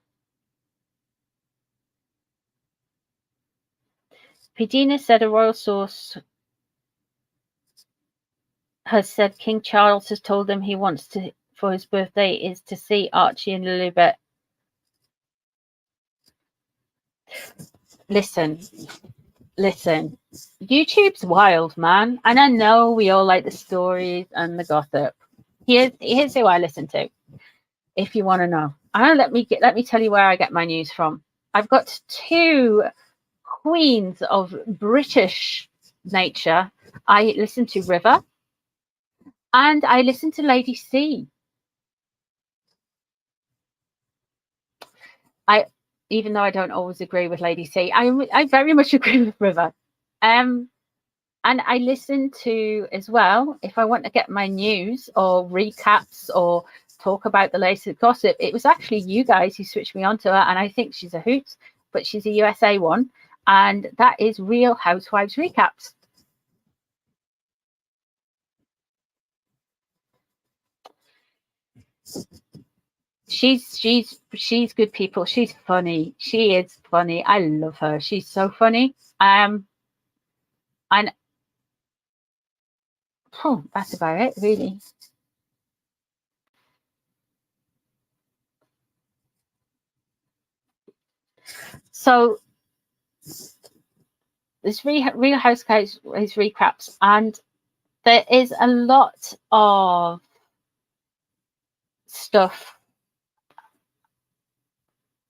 Pedina said a royal source has said King Charles has told him he wants to, for his birthday, is to see Archie and Lilibet. Listen. YouTube's wild, man. And I know we all like the stories and the gossip. Here's who I listen to, if you want to know. Let me tell you where I get my news from. I've got two queens of British nature. I listen to River and I listen to Lady C. Even though I don't always agree with Lady C, I very much agree with River. And I listen to as well, if I want to get my news or recaps or talk about the latest gossip, it was actually you guys who switched me onto her, and I think she's a hoot, but she's a USA one, and that is Real Housewives Recaps. She's good people. She's funny. She is funny. I love her. She's so funny. And that's about it, really. So this Real Housewives recaps, and there is a lot of stuff.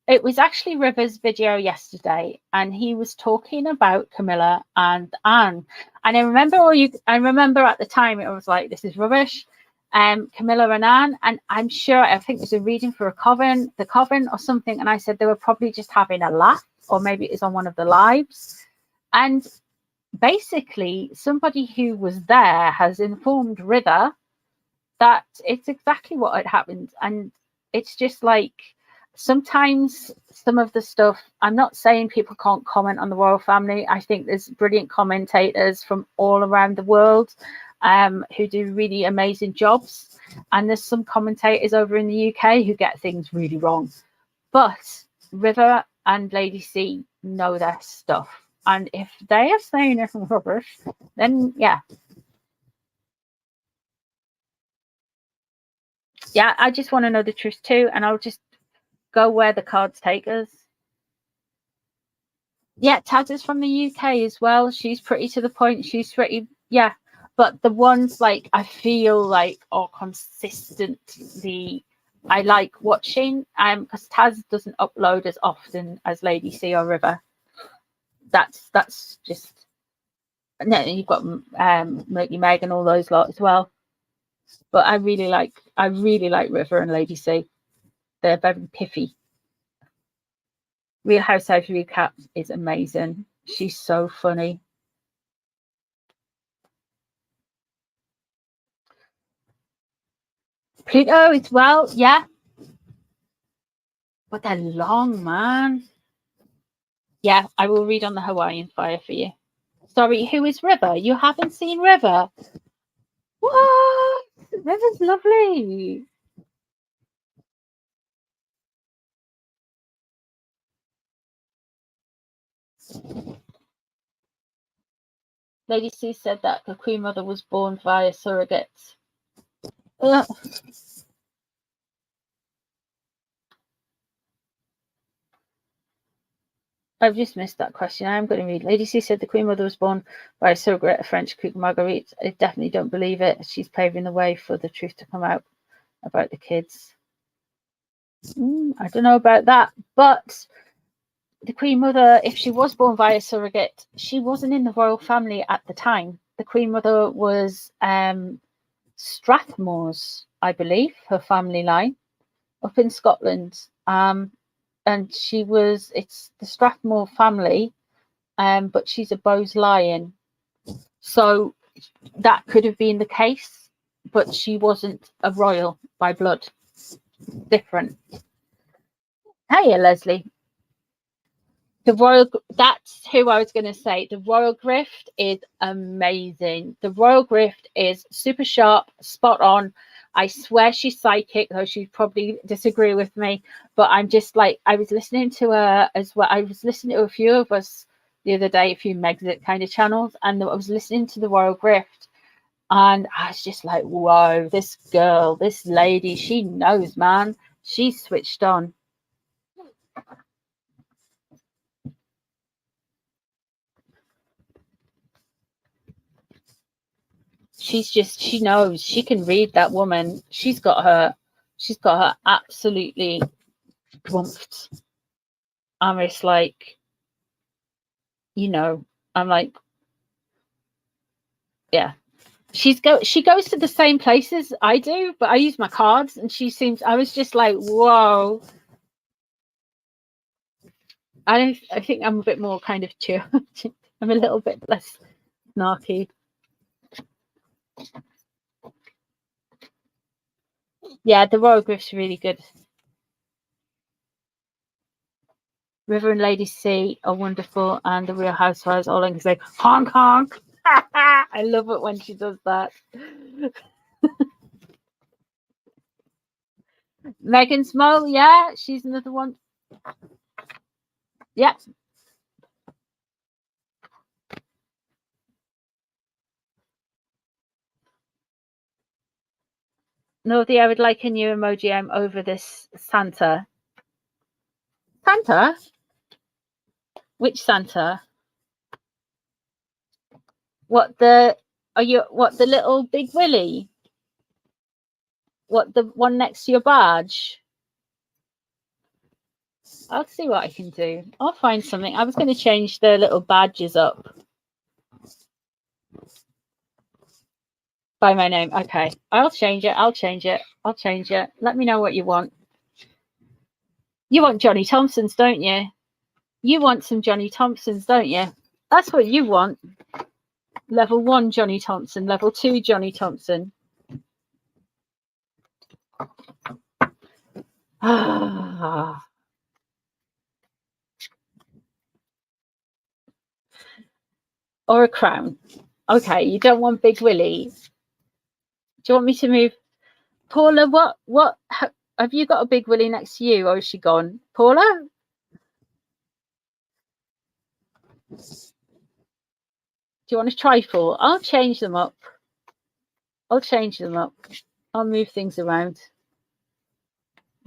It was actually River's video yesterday, and he was talking about Camilla and Anne. And I remember at the time it was like, this is rubbish. Camilla and Anne, and I'm sure, I think it was a reading for the Coven or something, and I said they were probably just having a laugh, or maybe it was on one of the lives. And basically somebody who was there has informed River that it's exactly what had happened. And it's just like, sometimes some of the stuff, I'm not saying people can't comment on the royal family. I think there's brilliant commentators from all around the world who do really amazing jobs. And there's some commentators over in the UK who get things really wrong. But River and Lady C know their stuff. And if they are saying it's rubbish, then yeah. Yeah, I just want to know the truth too, and I'll just go where the cards take us. Yeah, Taz is from the UK as well. She's pretty to the point. She's pretty, yeah. But the ones like I feel like are consistently I like watching, because Taz doesn't upload as often as Lady C or River. That's just no. You've got Murky Meg and all those lot as well. But I really like River and Lady C. They're very piffy. Real Housewives recap is amazing. She's so funny. Pluto as well, yeah. But they're long, man. Yeah, I will read on the Hawaiian Fire for you. Sorry, who is River? You haven't seen River? What? River's lovely. Lady C said that the Queen Mother was born via surrogates. I've just missed that question. I am going to read. Lady C said the Queen Mother was born by a surrogate, a French cook, Marguerite. I definitely don't believe it. She's paving the way for the truth to come out about the kids. I don't know about that, but the Queen Mother, if she was born via surrogate, she wasn't in the royal family at the time. The Queen Mother was Strathmore's, I believe, her family line up in Scotland. And she was, it's the Strathmore family, but she's a Bowes-Lyon. So that could have been the case, but she wasn't a royal by blood. Different. Hey, Leslie. The royal, that's who I was going to say. The royal grift is amazing. The royal grift is super sharp, spot on. I swear she's psychic, though she'd probably disagree with me. But I'm just like, I was listening to her as well. I was listening to a few of us the other day, a few Megxit kind of channels, and I was listening to the royal grift. And I was just like, whoa, this girl, this lady, she knows, man. She's switched on. She knows, she can read, that woman. She's got her absolutely trumped. I'm just like, I'm like, yeah. She goes to the same places I do, but I use my cards, and I was just like, whoa. I think I'm a bit more kind of chill. I'm a little bit less snarky. Yeah, the Royal Grift's really good. River and Lady C are wonderful, and the Real Housewives, all I can say, honk honk. I love it when she does that. Megan Small, yeah, she's another one. Yeah. Northy, I would like a new emoji. I'm over this Santa. Santa? Which Santa? What the little Big Willie? What, the one next to your badge? I'll see what I can do. I'll find something. I was going to change the little badges up by my name. Okay, I'll change it. Let me know what you want. You want Johnny Thompsons, don't you? You want some Johnny Thompsons, don't you? That's what you want. Level 1 Johnny Thompson, level 2 Johnny Thompson. Or a crown. Okay, you don't want Big Willie. Do you want me to move? Paula, what have you got a Big Willie next to you, or is she gone? Paula? Do you want a trifle? I'll change them up. I'll move things around.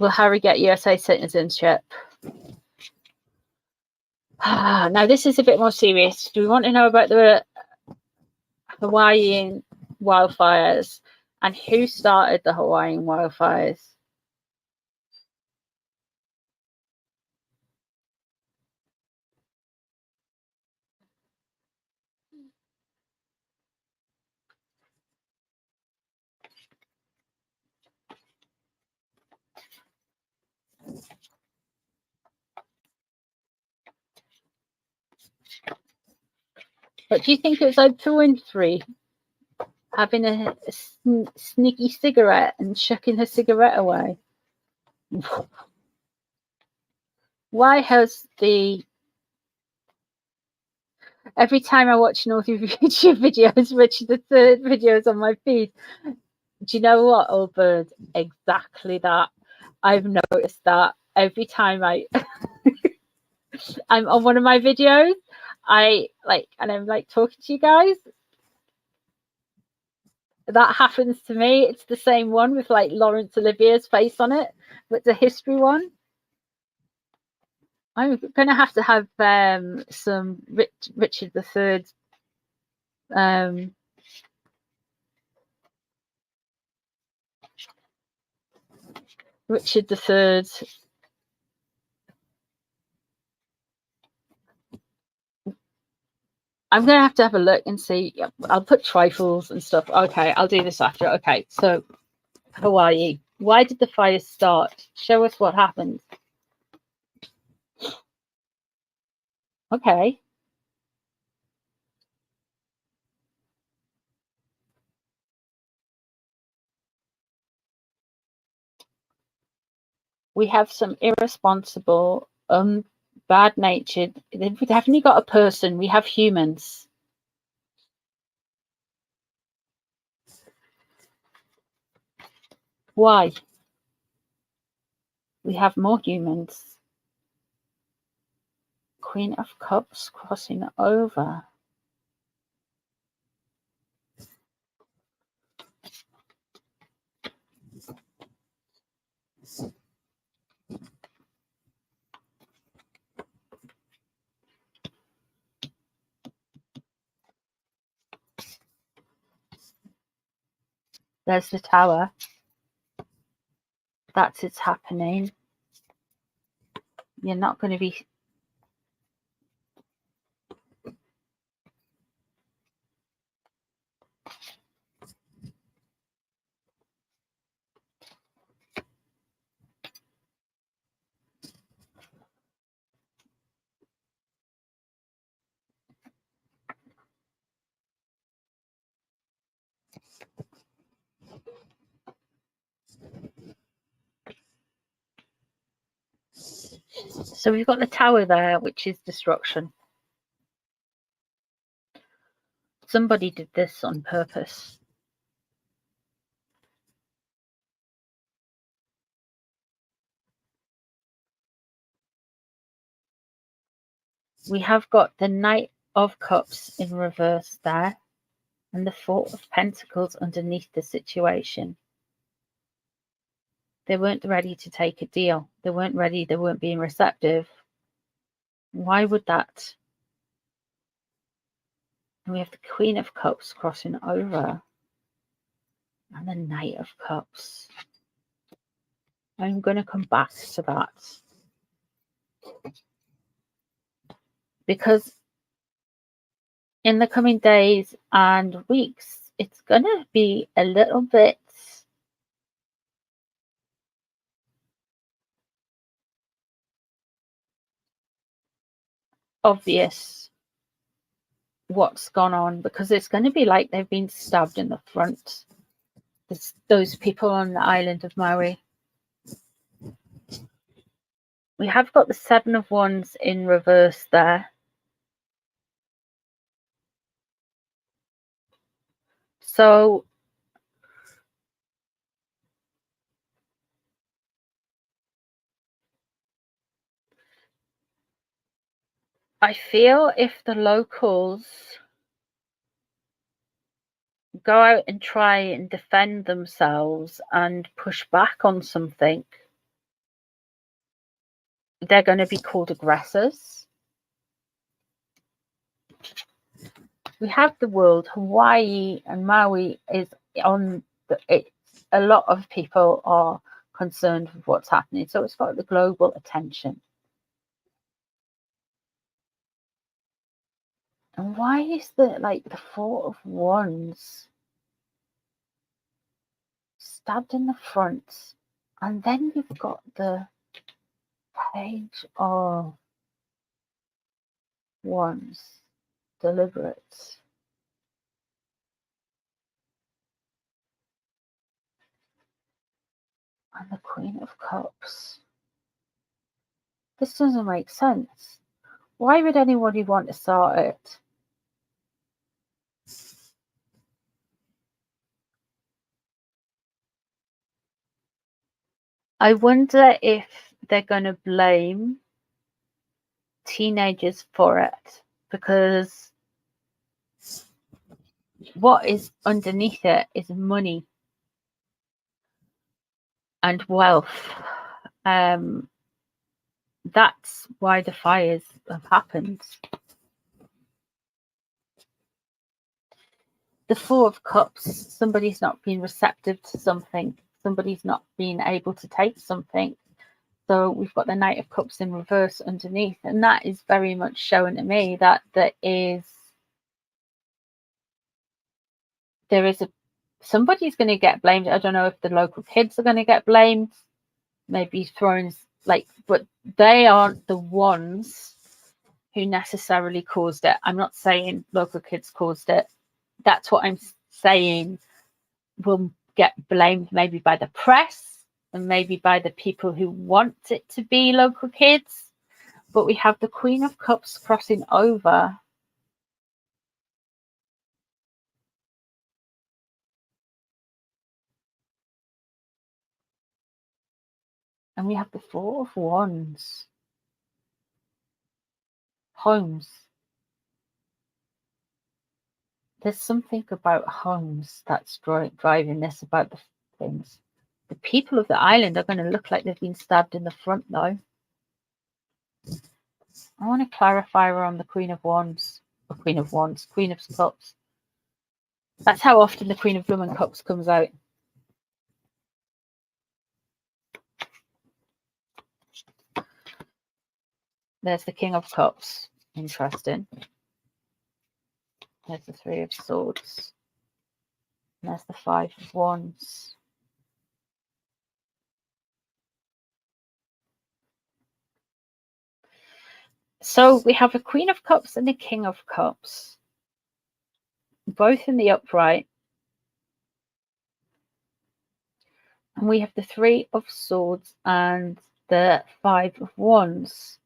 Will Harry get USA citizenship? Now, this is a bit more serious. Do we want to know about the Hawaiian wildfires and who started the Hawaiian wildfires? But do you think it was Oprah Winfrey having a sneaky cigarette and chucking her cigarette away? Why has every time I watch North YouTube videos, Richard III videos on my feed, do you know what, old bird? Exactly that. I've noticed that every time I'm on one of my videos, and I'm like talking to you guys. That happens to me. It's the same one with like Laurence Olivier's face on it, but it's a history one. I'm gonna have some Richard III. Richard III. I'm gonna have to have a look and see. I'll put trifles and stuff. Okay, I'll do this after. Okay, so Hawaii. Why did the fire start? Show us what happened. Okay. We have some irresponsible, bad-natured. They've definitely got a person. We have humans. Why? We have more humans. Queen of Cups crossing over. There's the tower. That's it's happening. You're not going to be. So we've got the tower there, which is destruction. Somebody did this on purpose. We have got the Knight of Cups in reverse there, and the Four of Pentacles underneath the situation. They weren't ready to take a deal. They weren't ready. They weren't being receptive. Why would that? And we have the Queen of Cups crossing over, and the Knight of Cups. I'm going to come back to that. Because in the coming days and weeks, it's going to be a little bit obvious what's gone on, because it's going to be like they've been stabbed in the front. Those people on the island of Maui. We have got the Seven of Wands in reverse there. So I feel if the locals go out and try and defend themselves and push back on something, they're going to be called aggressors. We have the world. Hawaii and Maui is on a lot of people are concerned with what's happening, so it's got the global attention. And why is the Four of Wands stabbed in the front, and then you've got the Page of Wands, deliberate. And the Queen of Cups. This doesn't make sense. Why would anybody want to start it? I wonder if they're going to blame teenagers for it, because what is underneath it is money and wealth. That's why the fires have happened. The Four of Cups, somebody's not been receptive to something. Somebody's not been able to take something. So we've got the Knight of Cups in reverse underneath. And that is very much showing to me that there is somebody's going to get blamed. I don't know if the local kids are going to get blamed. Maybe thrown but they aren't the ones who necessarily caused it. I'm not saying local kids caused it. That's what I'm saying will get blamed maybe by the press and maybe by the people who want it to be local kids. But we have the Queen of Cups crossing over. And we have the Four of Wands. Homes. There's something about homes that's driving this about the things. The people of the island are going to look like they've been stabbed in the front, though. I want to clarify around the Queen of Wands. Or Queen of Wands. Queen of Cups. That's how often the Queen of Blooming Cups comes out. There's the King of Cups. Interesting. There's the Three of Swords. And there's the Five of Wands. So we have a Queen of Cups and a King of Cups. Both in the upright. And we have the Three of Swords and the Five of Wands.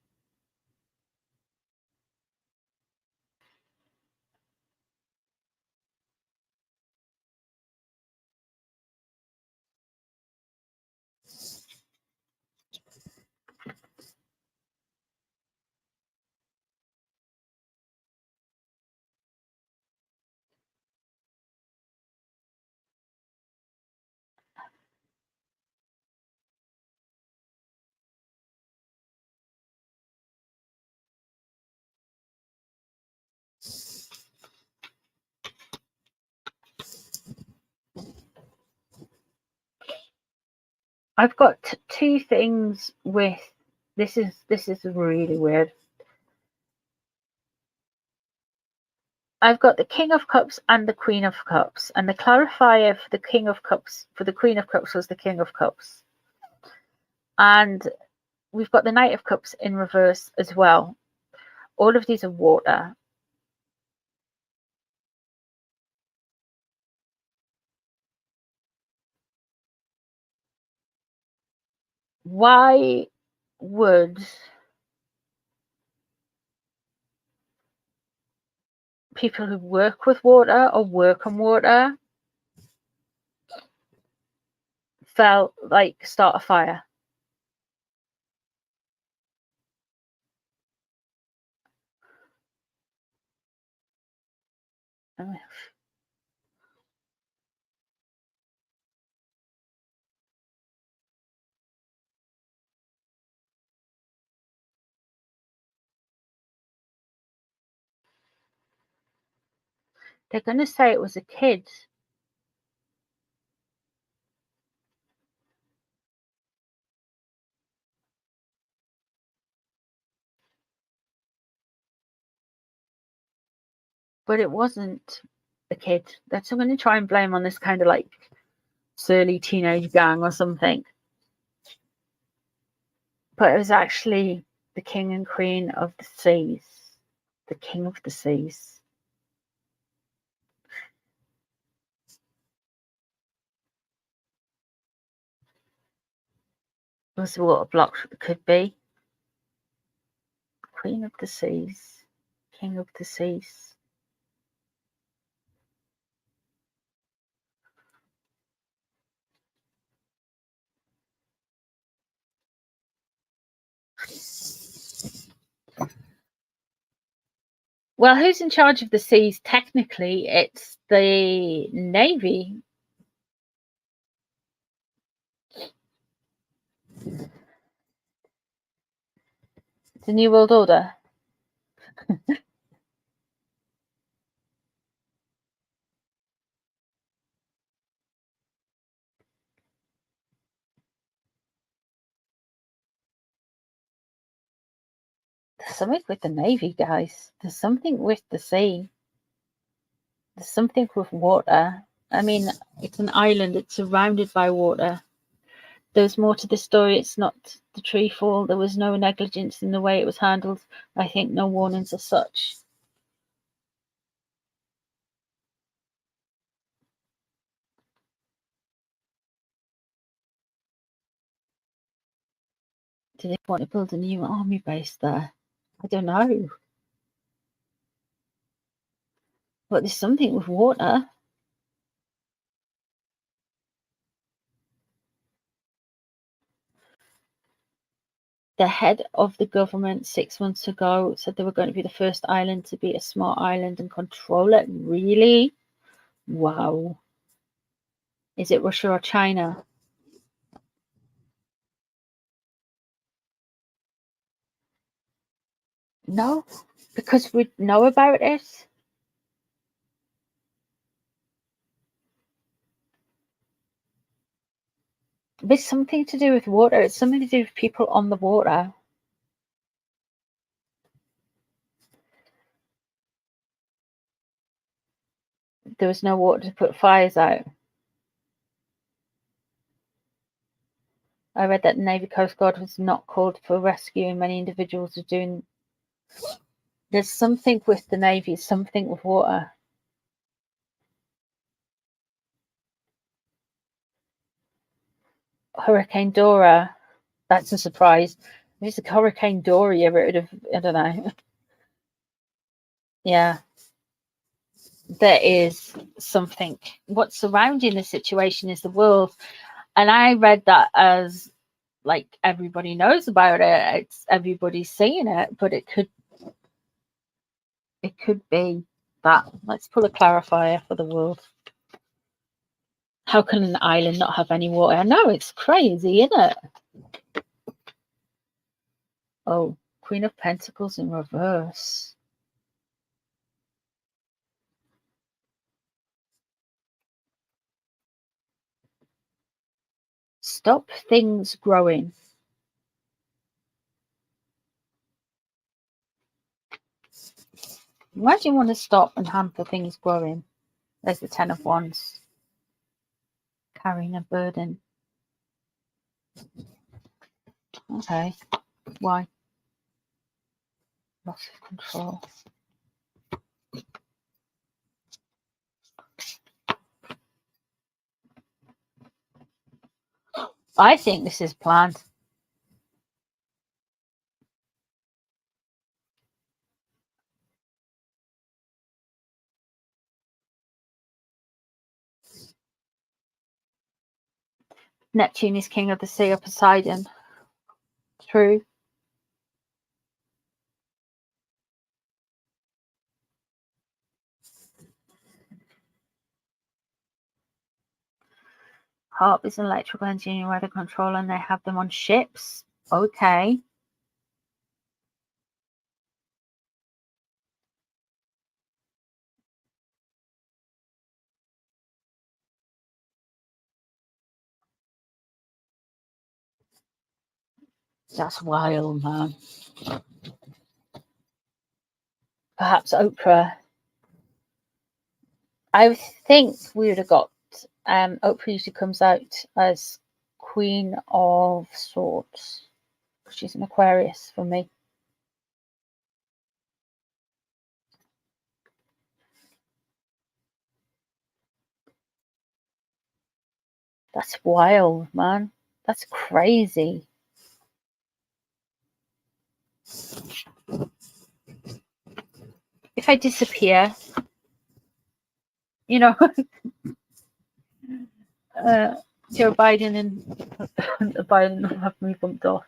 I've got two things with this is really weird. I've got the King of Cups and the Queen of Cups, and the clarifier for the King of Cups for the Queen of Cups was the King of Cups. And we've got the Knight of Cups in reverse as well. All of these are water. Why would people who work with water or work on water felt like start a fire? They're going to say it was a kid. But it wasn't a kid. That's I'm going to try and blame on this kind of like surly teenage gang or something. But it was actually the king and queen of the seas. The king of the seas. Was the water blocked? It could be. Queen of the seas. King of the seas. Well, who's in charge of the seas? Technically, it's the Navy. The New World Order. There's something with the Navy, guys. There's something with the sea. There's something with water. I mean, it's an island. It's surrounded by water. There's more to the story. It's not the tree fall. There was no negligence in the way it was handled. I think no warnings as such. Do they want to build a new army base there? I don't know. But there's something with water. The head of the government 6 months ago said they were going to be the first island to be a smart island and control it. Really? Wow. Is it Russia or China? No, because we know about it. It's something to do with water. It's something to do with people on the water. There was no water to put fires out. I read that the Navy Coast Guard was not called for rescue, and many individuals are doing. There's something with the Navy, something with water. Hurricane Dora. That's a surprise. If it's a Hurricane Dora, you would have. I don't know. Yeah. There is something. What's surrounding the situation is the world. And I read that as like everybody knows about it. It's everybody's seeing it, but it could be that. Let's pull a clarifier for the world. How can an island not have any water? I know, it's crazy, isn't it? Oh, Queen of Pentacles in reverse. Stop things growing. Why do you want to stop and hamper things growing? There's the 10 of Wands. Carrying a burden. Okay. Why? Loss of control. I think this is planned. Neptune is king of the sea of Poseidon. True. Harp is an electrical engineering weather control, and they have them on ships. Okay. That's wild, man. Perhaps Oprah. I think we would have got. Oprah usually comes out as Queen of Swords. She's an Aquarius for me. That's wild, man. That's crazy. If I disappear, you know, Joe Biden and Biden will have me bumped off.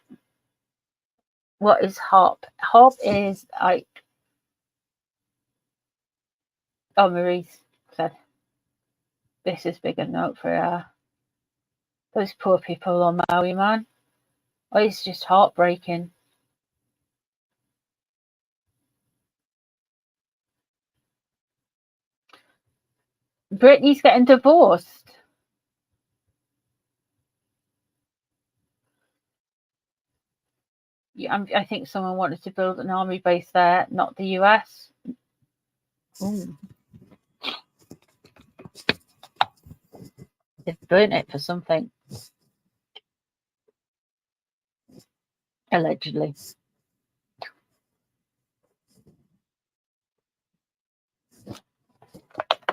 What is Hop? Hop is like, oh, Marie's said, this is big a note for her. Those poor people on Maui, man. Oh, it's just heartbreaking. Britney's getting divorced. Yeah, I think someone wanted to build an army base there, not the US. Ooh. They've burnt it for something. Allegedly.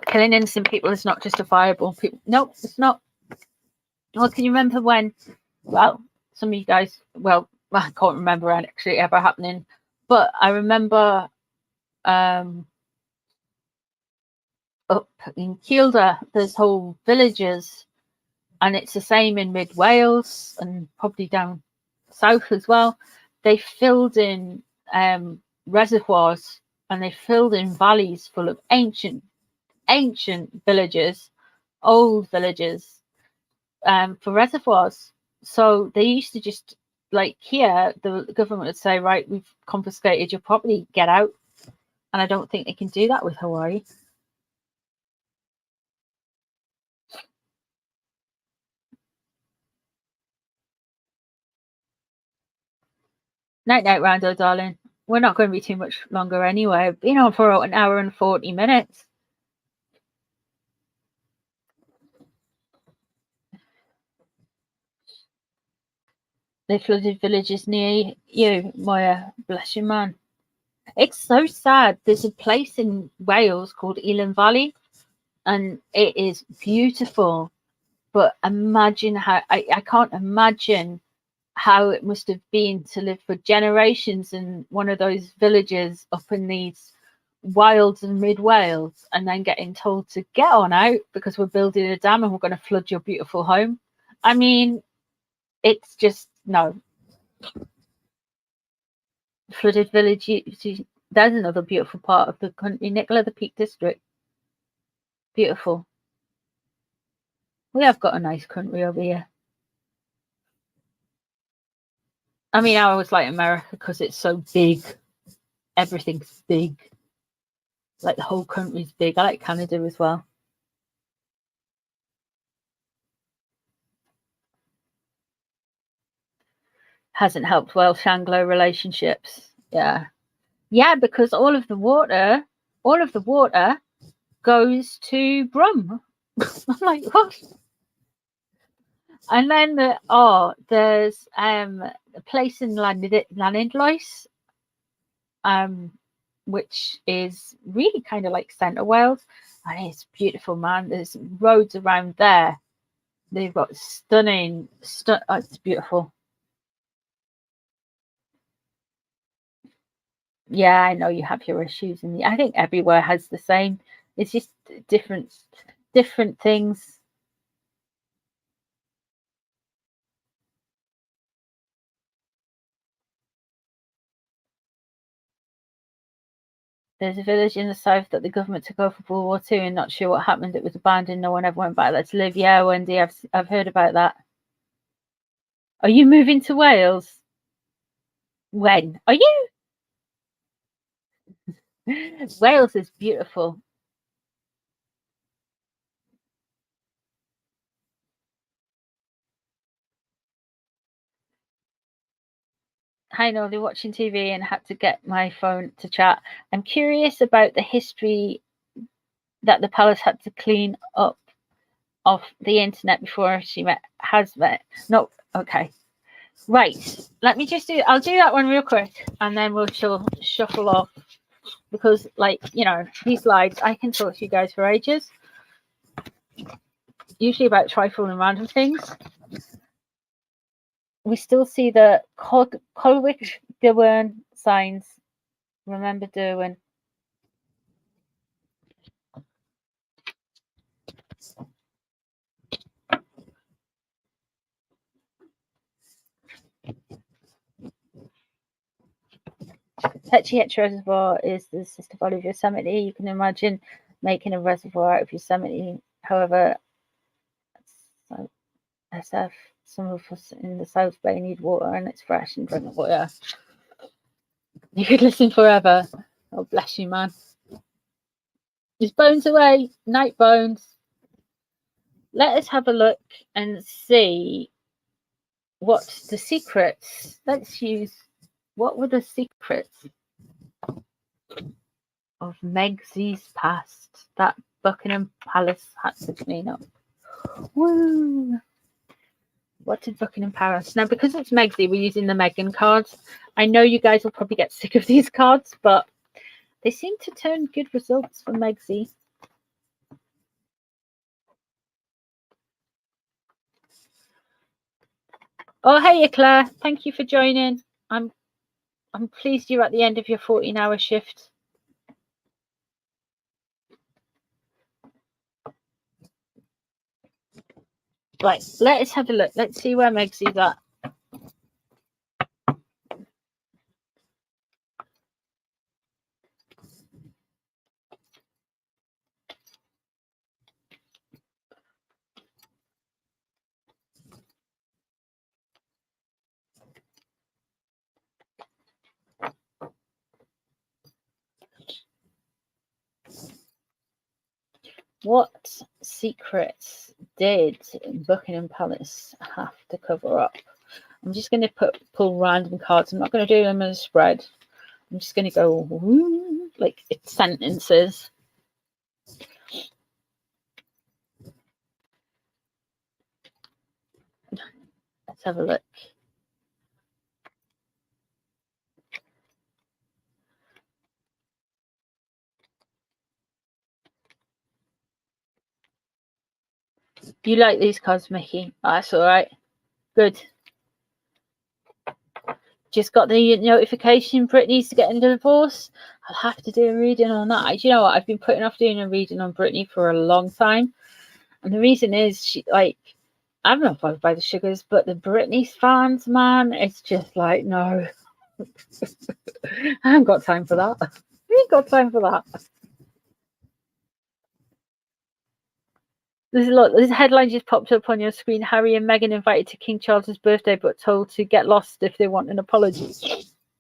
Killing innocent people is not justifiable. Nope, it's not. Well, can you remember when, well, some of you guys, well, I can't remember actually ever happening, but I remember up in Kielder, there's whole villages, and it's the same in mid Wales and probably down south as well. They filled in reservoirs, and they filled in valleys full of ancient villages, old villages, for reservoirs. So they used to just, like here, the government would say, right, we've confiscated your property, get out. And I don't think they can do that with Hawaii. Night, Rando, darling. We're not going to be too much longer anyway. I've been on for an hour and 40 minutes. They flooded villages near you, Moya. Bless you, man. It's so sad. There's a place in Wales called Elan Valley, and it is beautiful. But imagine how I can't imagine how it must have been to live for generations in one of those villages up in these wilds and mid Wales, and then getting told to get on out because we're building a dam and we're going to flood your beautiful home. I mean, it's just no. Flooded village. There's another beautiful part of the country, Nicola, the Peak District. Beautiful. We have got a nice country over here. I mean, I always like America because it's so big. Everything's big. Like the whole country's big. I like Canada as well. Hasn't helped Welsh-Anglo relationships. Yeah. Yeah, because all of the water goes to Brum. I'm like, what? And then there's a place in Llanidloes, which is really kind of like centre Wales, and it's beautiful, man. There's roads around there. They've got stunning. It's beautiful. Yeah, I know you have your issues, and I think everywhere has the same. It's just different things. There's a village in the south that the government took over for World War II, and not sure what happened. It was abandoned. No one ever went back there to live. Yeah, Wendy, I've heard about that. Are you moving to Wales? When are you? Wales is beautiful. Hi, Nolly, watching TV and had to get my phone to chat. I'm curious about the history that the palace had to clean up off the internet before she has met. No, okay. Right. Let me just I'll do that one real quick and then we'll shuffle off because, like, you know, these lives, I can talk to you guys for ages. Usually about trifle and random things. We still see the Colwick Derwent signs. Remember Derwent. Hetchy Reservoir is the sister body of Yosemite. You can imagine making a reservoir out of Yosemite. However, so SF, some of us in the South Bay need water and it's fresh and drink water. You could listen forever. Oh, bless you, man. His bones away, night bones. Let us have a look and see what the secrets. Let's use. What were the secrets of Megsy's past that Buckingham Palace had to clean up? Woo! What did Buckingham Palace? Now, because it's Megsy, we're using the Meghan cards. I know you guys will probably get sick of these cards, but they seem to turn good results for Megsy. Oh, hey, Claire. Thank you for joining. I'm pleased you're at the end of your 14-hour shift. Right, let us have a look. Let's see where Megsy's at. What secrets did Buckingham Palace have to cover up? I'm just going to pull random cards. I'm not going to do them as a spread. I'm just going to go like it's sentences. Let's have a look. You like these cards, Mickey? Oh, that's all right. Good. Just got the notification Brittany's getting a divorce. I'll have to do a reading on that. Do you know what? I've been putting off doing a reading on Brittany for a long time. And the reason is she, like, I'm not bothered by the sugars, but the Britney fans, man, it's just like, no. I haven't got time for that. I ain't got time for that. This headline just popped up on your screen. Harry and Meghan invited to King Charles's birthday, but told to get lost if they want an apology.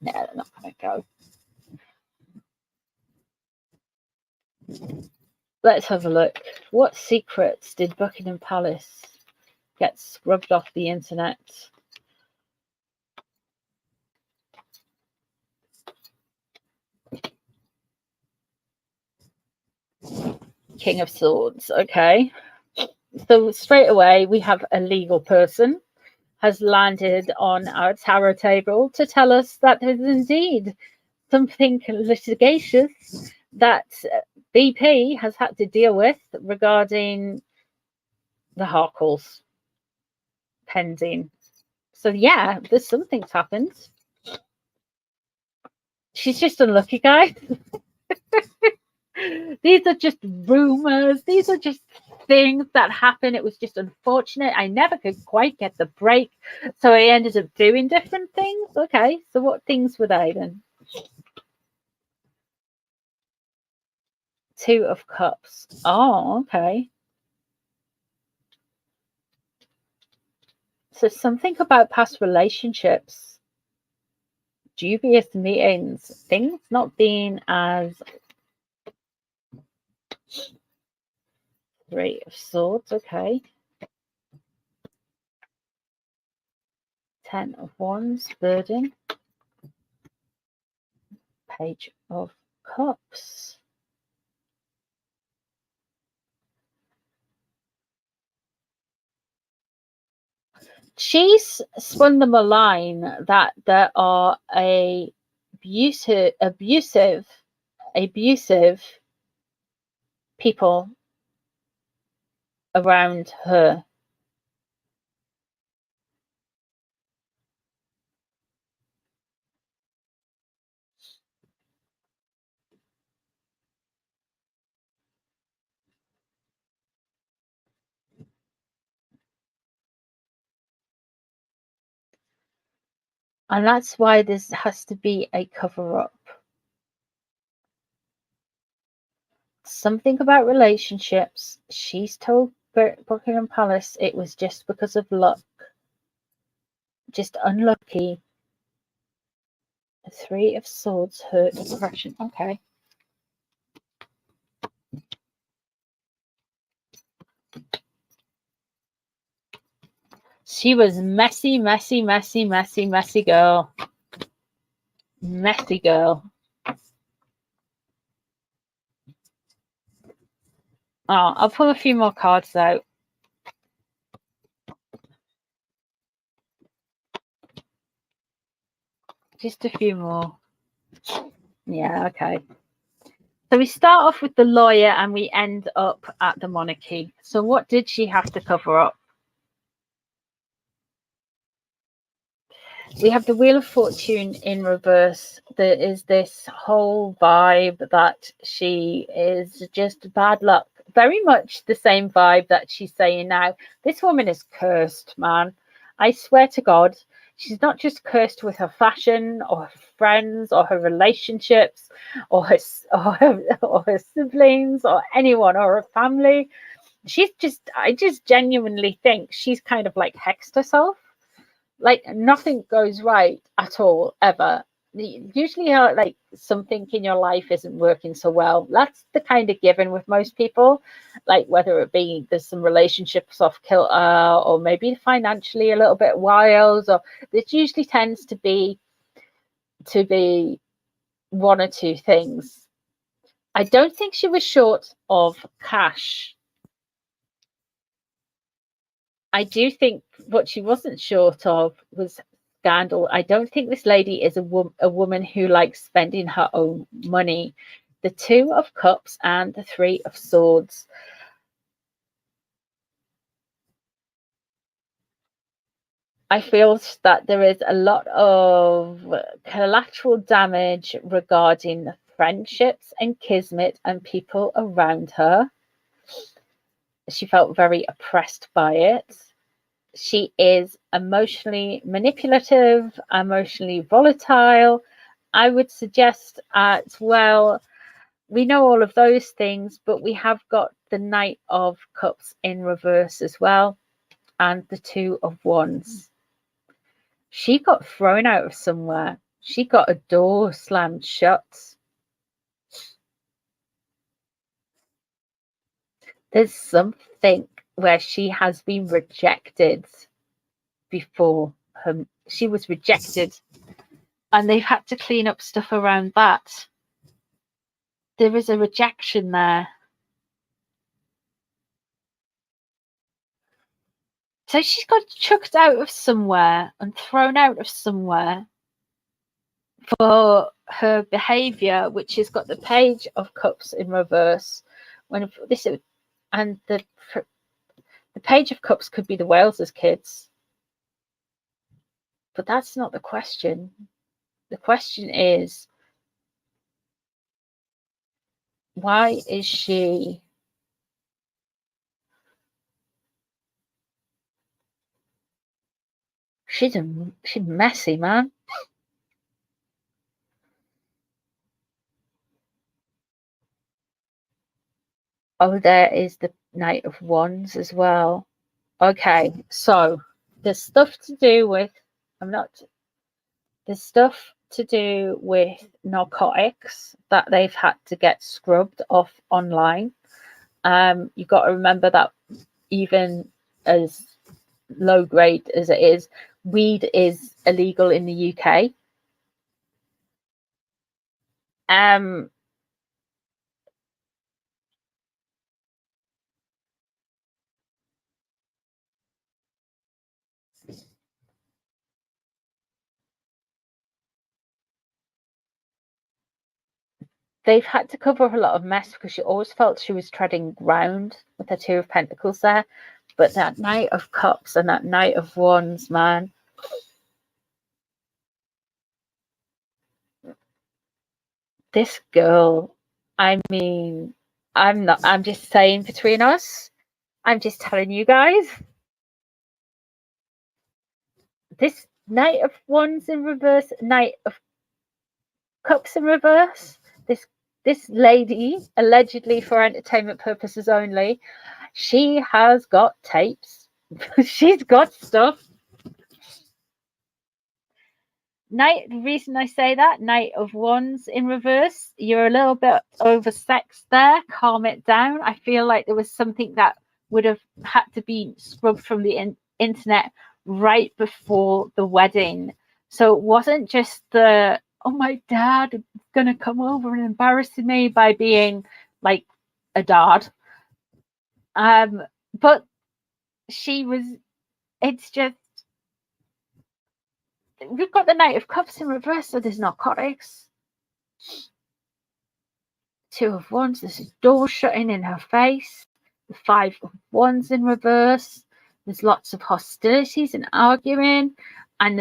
No, they're not going to go. Let's have a look. What secrets did Buckingham Palace get scrubbed off the internet? King of Swords. Okay. So straight away we have a legal person has landed on our tarot table to tell us that there's indeed something litigious that BP has had to deal with regarding the Harkles pending. So yeah, there's something's happened. She's just unlucky, guys. These are just rumors. These are just things that happen. It was just unfortunate. I never could quite get the break, so I ended up doing different things. Okay, so what things were they then? Two of Cups. Oh, okay. So something about past relationships, dubious meetings, things not being as. Three of Swords, okay. 10 of Wands, burden. Page of Cups. She's spun them a line that there are abusive people around her. And that's why this has to be a cover-up. Something about relationships. She's told Buckingham Palace it was just because of luck. Just unlucky. The Three of Swords hurt depression. Okay. She was messy girl. Messy girl. Oh, I'll pull a few more cards out. Just a few more. Yeah, okay. So we start off with the lawyer and we end up at the monarchy. So what did she have to cover up? We have the Wheel of Fortune in reverse. There is this whole vibe that she is just bad luck. Very much the same vibe that she's saying now. This woman is cursed, man. I swear to God, she's not just cursed with her fashion or her friends or her relationships or her siblings or anyone or her family. I just genuinely think she's kind of like hexed herself. Like nothing goes right at all ever. Usually like something in your life isn't working so well. That's the kind of given with most people, like whether it be there's some relationships off kilter or maybe financially a little bit wild, or this usually tends to be one or two things. I don't think she was short of cash. I do think what she wasn't short of was scandal. I don't think this lady is a woman who likes spending her own money. The Two of Cups and the Three of Swords. I feel that there is a lot of collateral damage regarding friendships and kismet and people around her. She felt very oppressed by it. She is emotionally manipulative, emotionally volatile. I would suggest as well, we know all of those things, but we have got the Knight of Cups in reverse as well, and the Two of Wands. She got thrown out of somewhere. She got a door slammed shut. There's something where she has been rejected before she was rejected, and they've had to clean up stuff around that. There is a rejection there. So she's got chucked out of somewhere and thrown out of somewhere for her behaviour, which has got the Page of Cups in reverse. When this and the Page of Cups could be the Wales's kids, but that's not the question. The question is, why is she? She's messy, man. Oh, there is the Knight of Wands as well. Okay, so there's stuff to do with there's stuff to do with narcotics that they've had to get scrubbed off online. You've got to remember that even as low grade as it is, weed is illegal in the UK. they've had to cover a lot of mess because she always felt she was treading ground with her Two of Pentacles there. But that Knight of Cups and that Knight of Wands, man. This girl, I mean, I'm just saying between us, I'm just telling you guys. This Knight of Wands in reverse, Knight of Cups in reverse, this lady, allegedly for entertainment purposes only, she has got tapes. She's got stuff. The reason I say that, Knight of Wands in reverse, you're a little bit oversexed there. Calm it down. I feel like there was something that would have had to be scrubbed from the internet right before the wedding. So it wasn't just the, oh, my dad is going to come over and embarrass me by being like a dad. But she was, it's just, we've got the Knight of Cups in reverse, so there's narcotics. Two of Wands, there's a door shutting in her face. The Five of Wands in reverse. There's lots of hostilities and arguing. And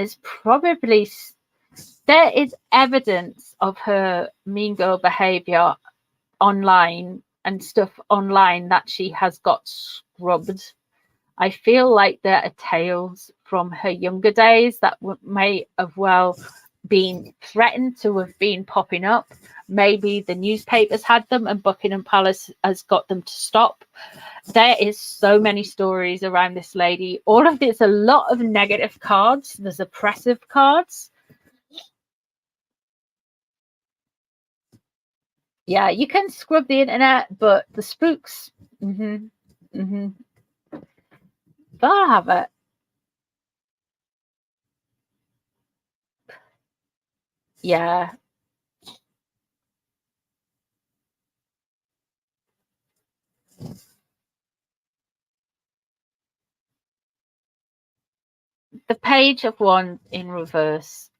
there is evidence of her mean girl behavior online and stuff online that she has got scrubbed. I feel like there are tales from her younger days that may have well been threatened to have been popping up. Maybe the newspapers had them and Buckingham Palace has got them to stop. There is so many stories around this lady. All of this, a lot of negative cards. There's oppressive cards. Yeah, you can scrub the internet, but the spooks. They'll have it. Yeah. The Page of Wands in reverse.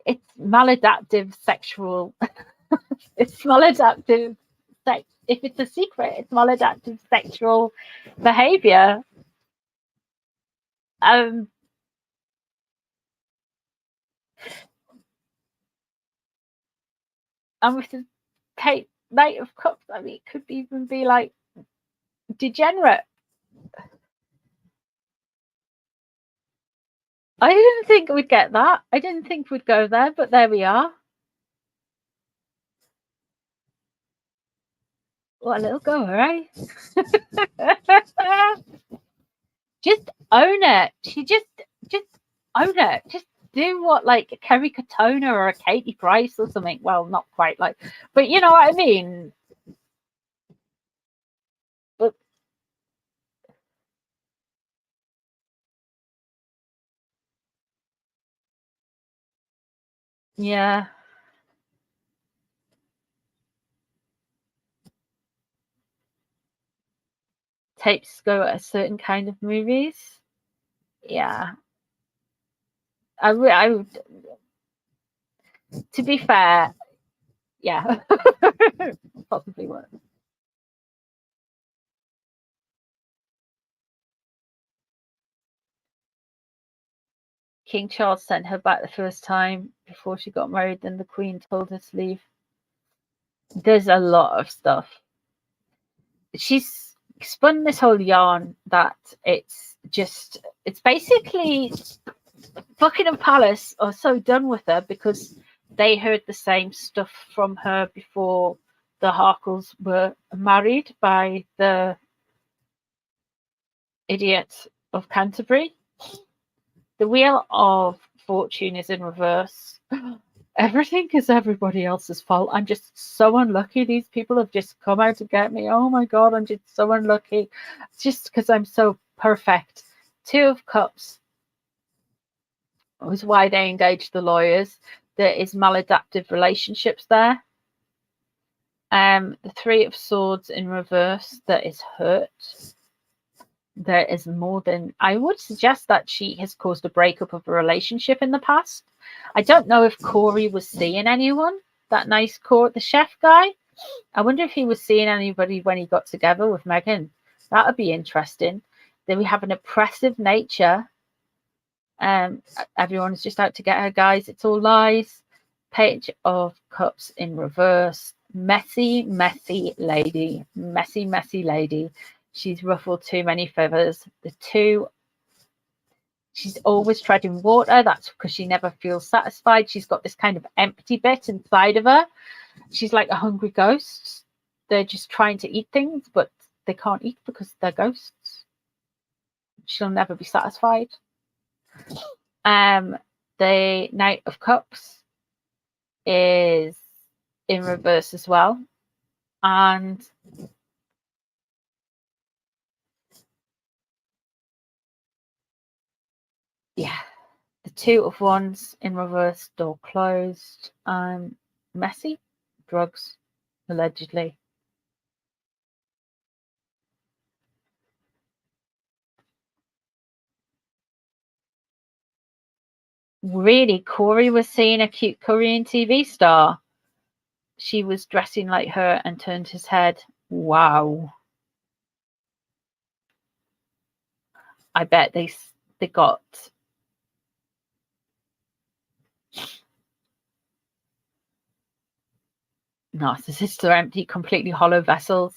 It's maladaptive sexual. It's maladaptive sex. If it's a secret, it's maladaptive sexual behavior. And with the Knight of Cups, I mean, it could even be like degenerate. I didn't think we'd get that. I didn't think we'd go there, but there we are. What a little goer, eh? Just own it. Just own it. Just do what like a Kerry Katona or a Katie Price or something. Well, not quite like, but you know what I mean. But yeah. Tapes go at a certain kind of movies. Yeah. I would, to be fair, yeah. Possibly worse. King Charles sent her back the first time before she got married, then the Queen told her to leave. There's a lot of stuff. She's spun this whole yarn that it's basically Buckingham Palace are so done with her because they heard the same stuff from her before the Harkles were married by the idiot of Canterbury. The Wheel of Fortune is in reverse. Everything is everybody else's fault. I'm just so unlucky. These people have just come out to get me. Oh my God, I'm just so unlucky. Just because I'm so perfect. Two of Cups. was why they engaged the lawyers. There is maladaptive relationships there. The Three of Swords in reverse, there is hurt. There is more than, I would suggest that she has caused a breakup of a relationship in the past. I don't know if Corey was seeing anyone, that nice Corey, the chef guy. I wonder if he was seeing anybody when he got together with Megan. That would be interesting. Then we have an oppressive nature. Everyone's just out to get her, guys. It's all lies. Page of Cups in reverse. Messy, messy lady. Messy, messy lady. She's ruffled too many feathers. She's always treading water. That's because she never feels satisfied. She's got this kind of empty bit inside of her. She's like a hungry ghost. They're just trying to eat things, but they can't eat because they're ghosts. She'll never be satisfied. The Knight of Cups is in reverse as well. And yeah, the Two of Wands in reverse, door closed. Messy, drugs, allegedly. Really, Corey was seeing a cute Korean TV star. She was dressing like her and turned his head. Wow. I bet they got narcissists are empty, completely hollow vessels.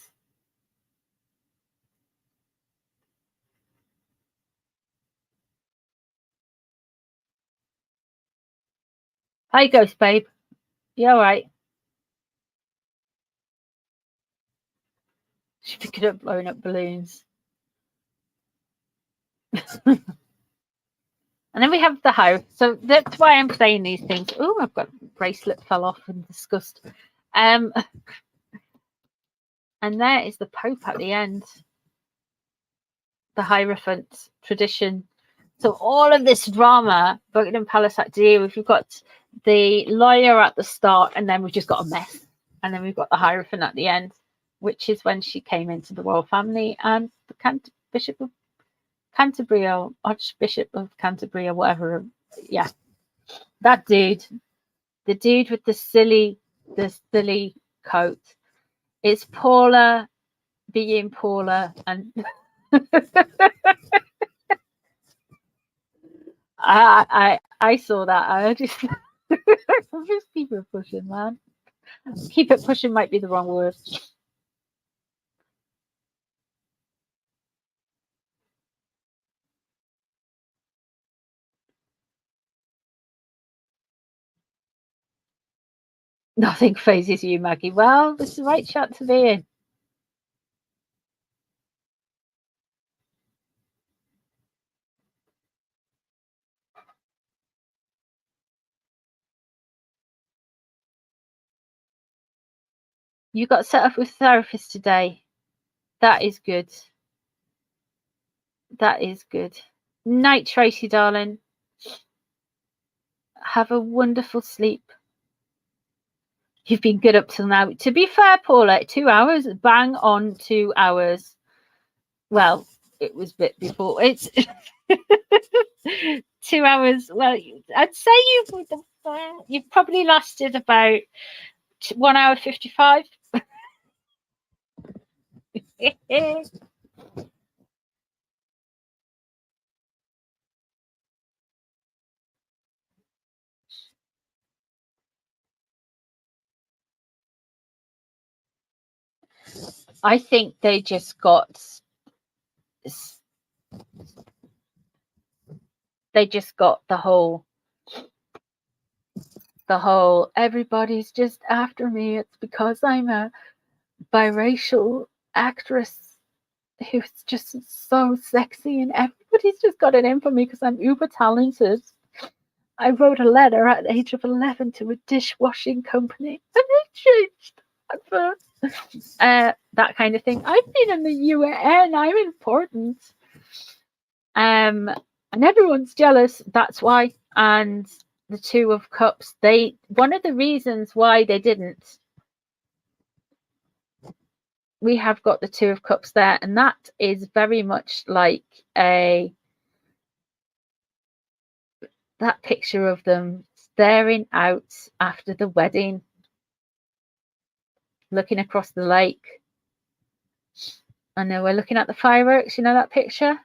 Hi, Ghost Babe. You all right? She's picking up blowing up balloons. And then we have the house. So that's why I'm saying these things. Oh, I've got a bracelet fell off in disgust. And there is the Pope at the end. The Hierophant tradition. So all of this drama, Buckingham Palace Act deal, we've got the lawyer at the start, and then we've just got a mess. And then we've got the Hierophant at the end, which is when she came into the royal family, and the Bishop of Canterbury, or Archbishop of Canterbury, or whatever. Yeah, that dude, the dude with the silly coat. It's Paula being Paula, and I saw that. I just keep it pushing, man. Keep it pushing might be the wrong word. Nothing phases you, Maggie. Well, this is the right chat to be in. You got set up with a therapist today. That is good. That is good. Night, Tracy, darling. Have a wonderful sleep. You've been good up till now. To be fair, Paula, 2 hours, bang on 2 hours. Well, it was a bit before. It's 2 hours. Well, I'd say you've probably lasted about 1 hour 55. I think they just got the whole everybody's just after me. It's because I'm a biracial actress who's just so sexy, and everybody's just got it in for me because I'm uber talented. I wrote a letter at the age of 11 to a dishwashing company, and they changed at first. That kind of thing. I've been in the UN. I'm important. And everyone's jealous. That's why and the Two of Cups. One of the reasons why they didn't, we have got the Two of Cups there, and that is very much like that picture of them staring out after the wedding, looking across the lake. I know we're looking at the fireworks, you know that picture?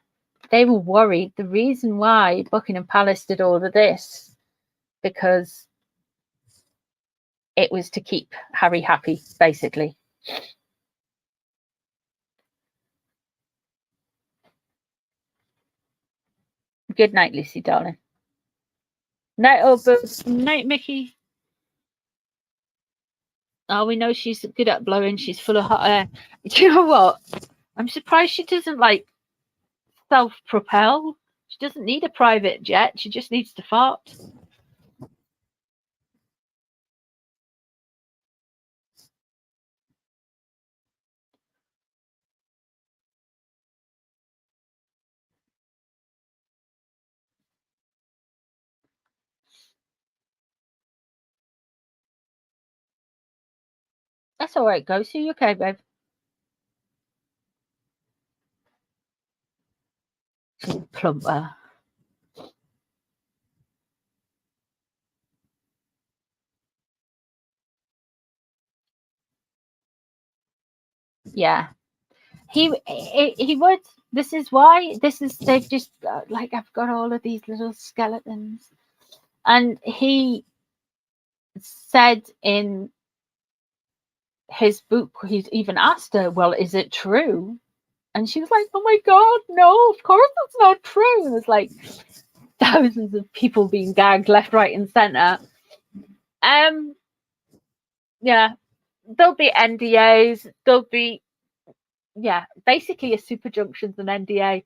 They were worried. The reason why Buckingham Palace did all of this, because it was to keep Harry happy, basically. Good night, Lucy, darling. Night, Orbus. Night, Mickey. Oh, we know she's good at blowing. She's full of hot air. Do you know what? I'm surprised she doesn't, like, self-propel. She doesn't need a private jet. She just needs to fart. That's all right, Ghost. Are you okay, babe? She's a plumper. Yeah. He would. This is why. They've just, like, I've got all of these little skeletons. And he said in his book, he's even asked her, well, is it true? And she was like, oh my God, no, of course it's not true. And there's like thousands of people being gagged left, right, and center. Yeah, there'll be NDAs. There'll be, yeah, basically a super junctions and NDA.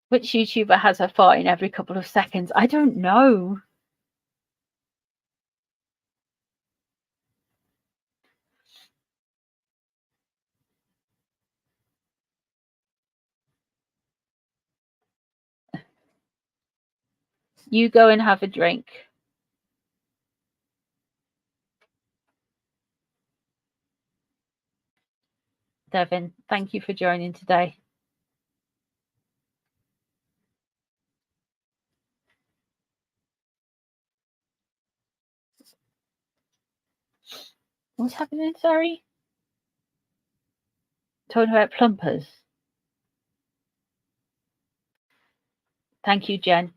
Which YouTuber has a fart in every couple of seconds? I don't know. You go and have a drink. Devin, thank you for joining today. What's happening, sorry? Talking about plumpers. Thank you, Jen.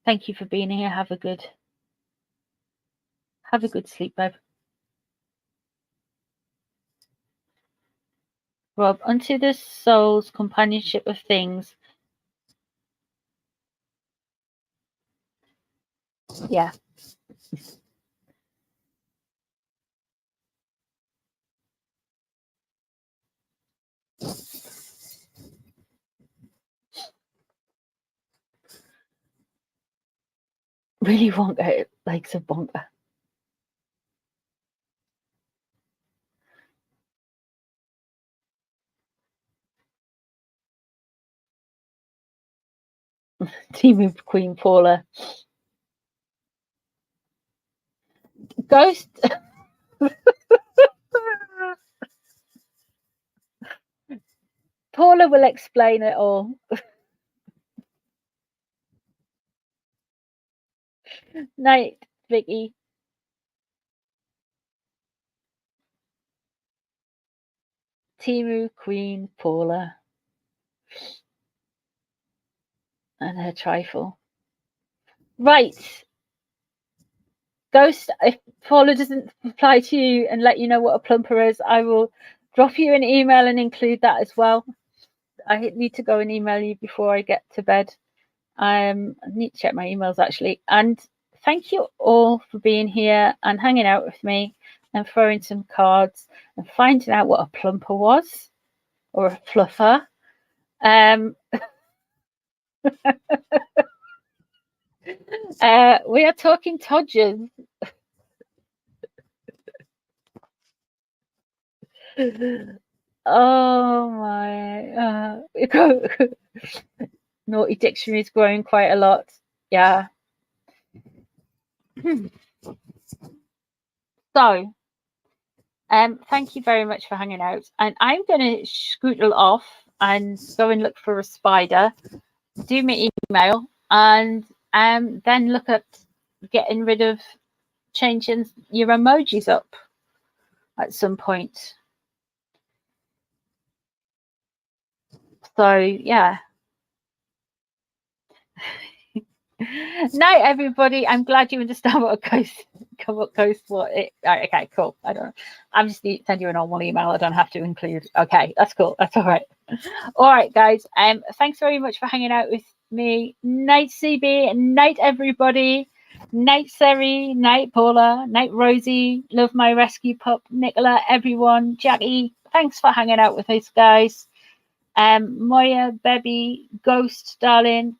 Thank you for being here. Have a good sleep, babe. Rob, unto the soul's companionship of things. Yeah. Really Wonka likes a bonker. Team of Queen Paula. Ghost. Paula will explain it all. Night, Vicky. Timu Queen Paula and her trifle. Right. Ghost, if Paula doesn't reply to you and let you know what a plumper is, I will drop you an email and include that as well. I need to go and email you before I get to bed. I need to check my emails actually. And thank you all for being here and hanging out with me and throwing some cards and finding out what a plumper was or a fluffer. We are talking Todgers. Oh my. Naughty dictionary is growing quite a lot. Yeah. So, thank you very much for hanging out. And I'm going to scootle off and go and look for a spider, do my email, and then look at getting rid of changing your emojis up at some point. So, yeah. Night, everybody. I'm glad you understand what a ghost what it. Right, okay, cool. I'm just send you a normal email. I don't have to include. Okay, that's cool. That's all right. All right, guys. Thanks very much for hanging out with me. Night, CB. Night, everybody. Night, Seri. Night, Paula. Night, Rosie. Love my rescue pup, Nicola. Everyone, Jackie. Thanks for hanging out with us, guys. Moya, Bebby, Ghost, darling.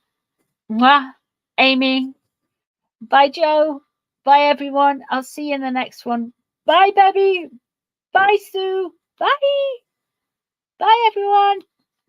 Mwah. Amy. Bye, Joe. Bye, everyone. I'll see you in the next one. Bye, Bebby. Bye, Sue. Bye. Bye, everyone.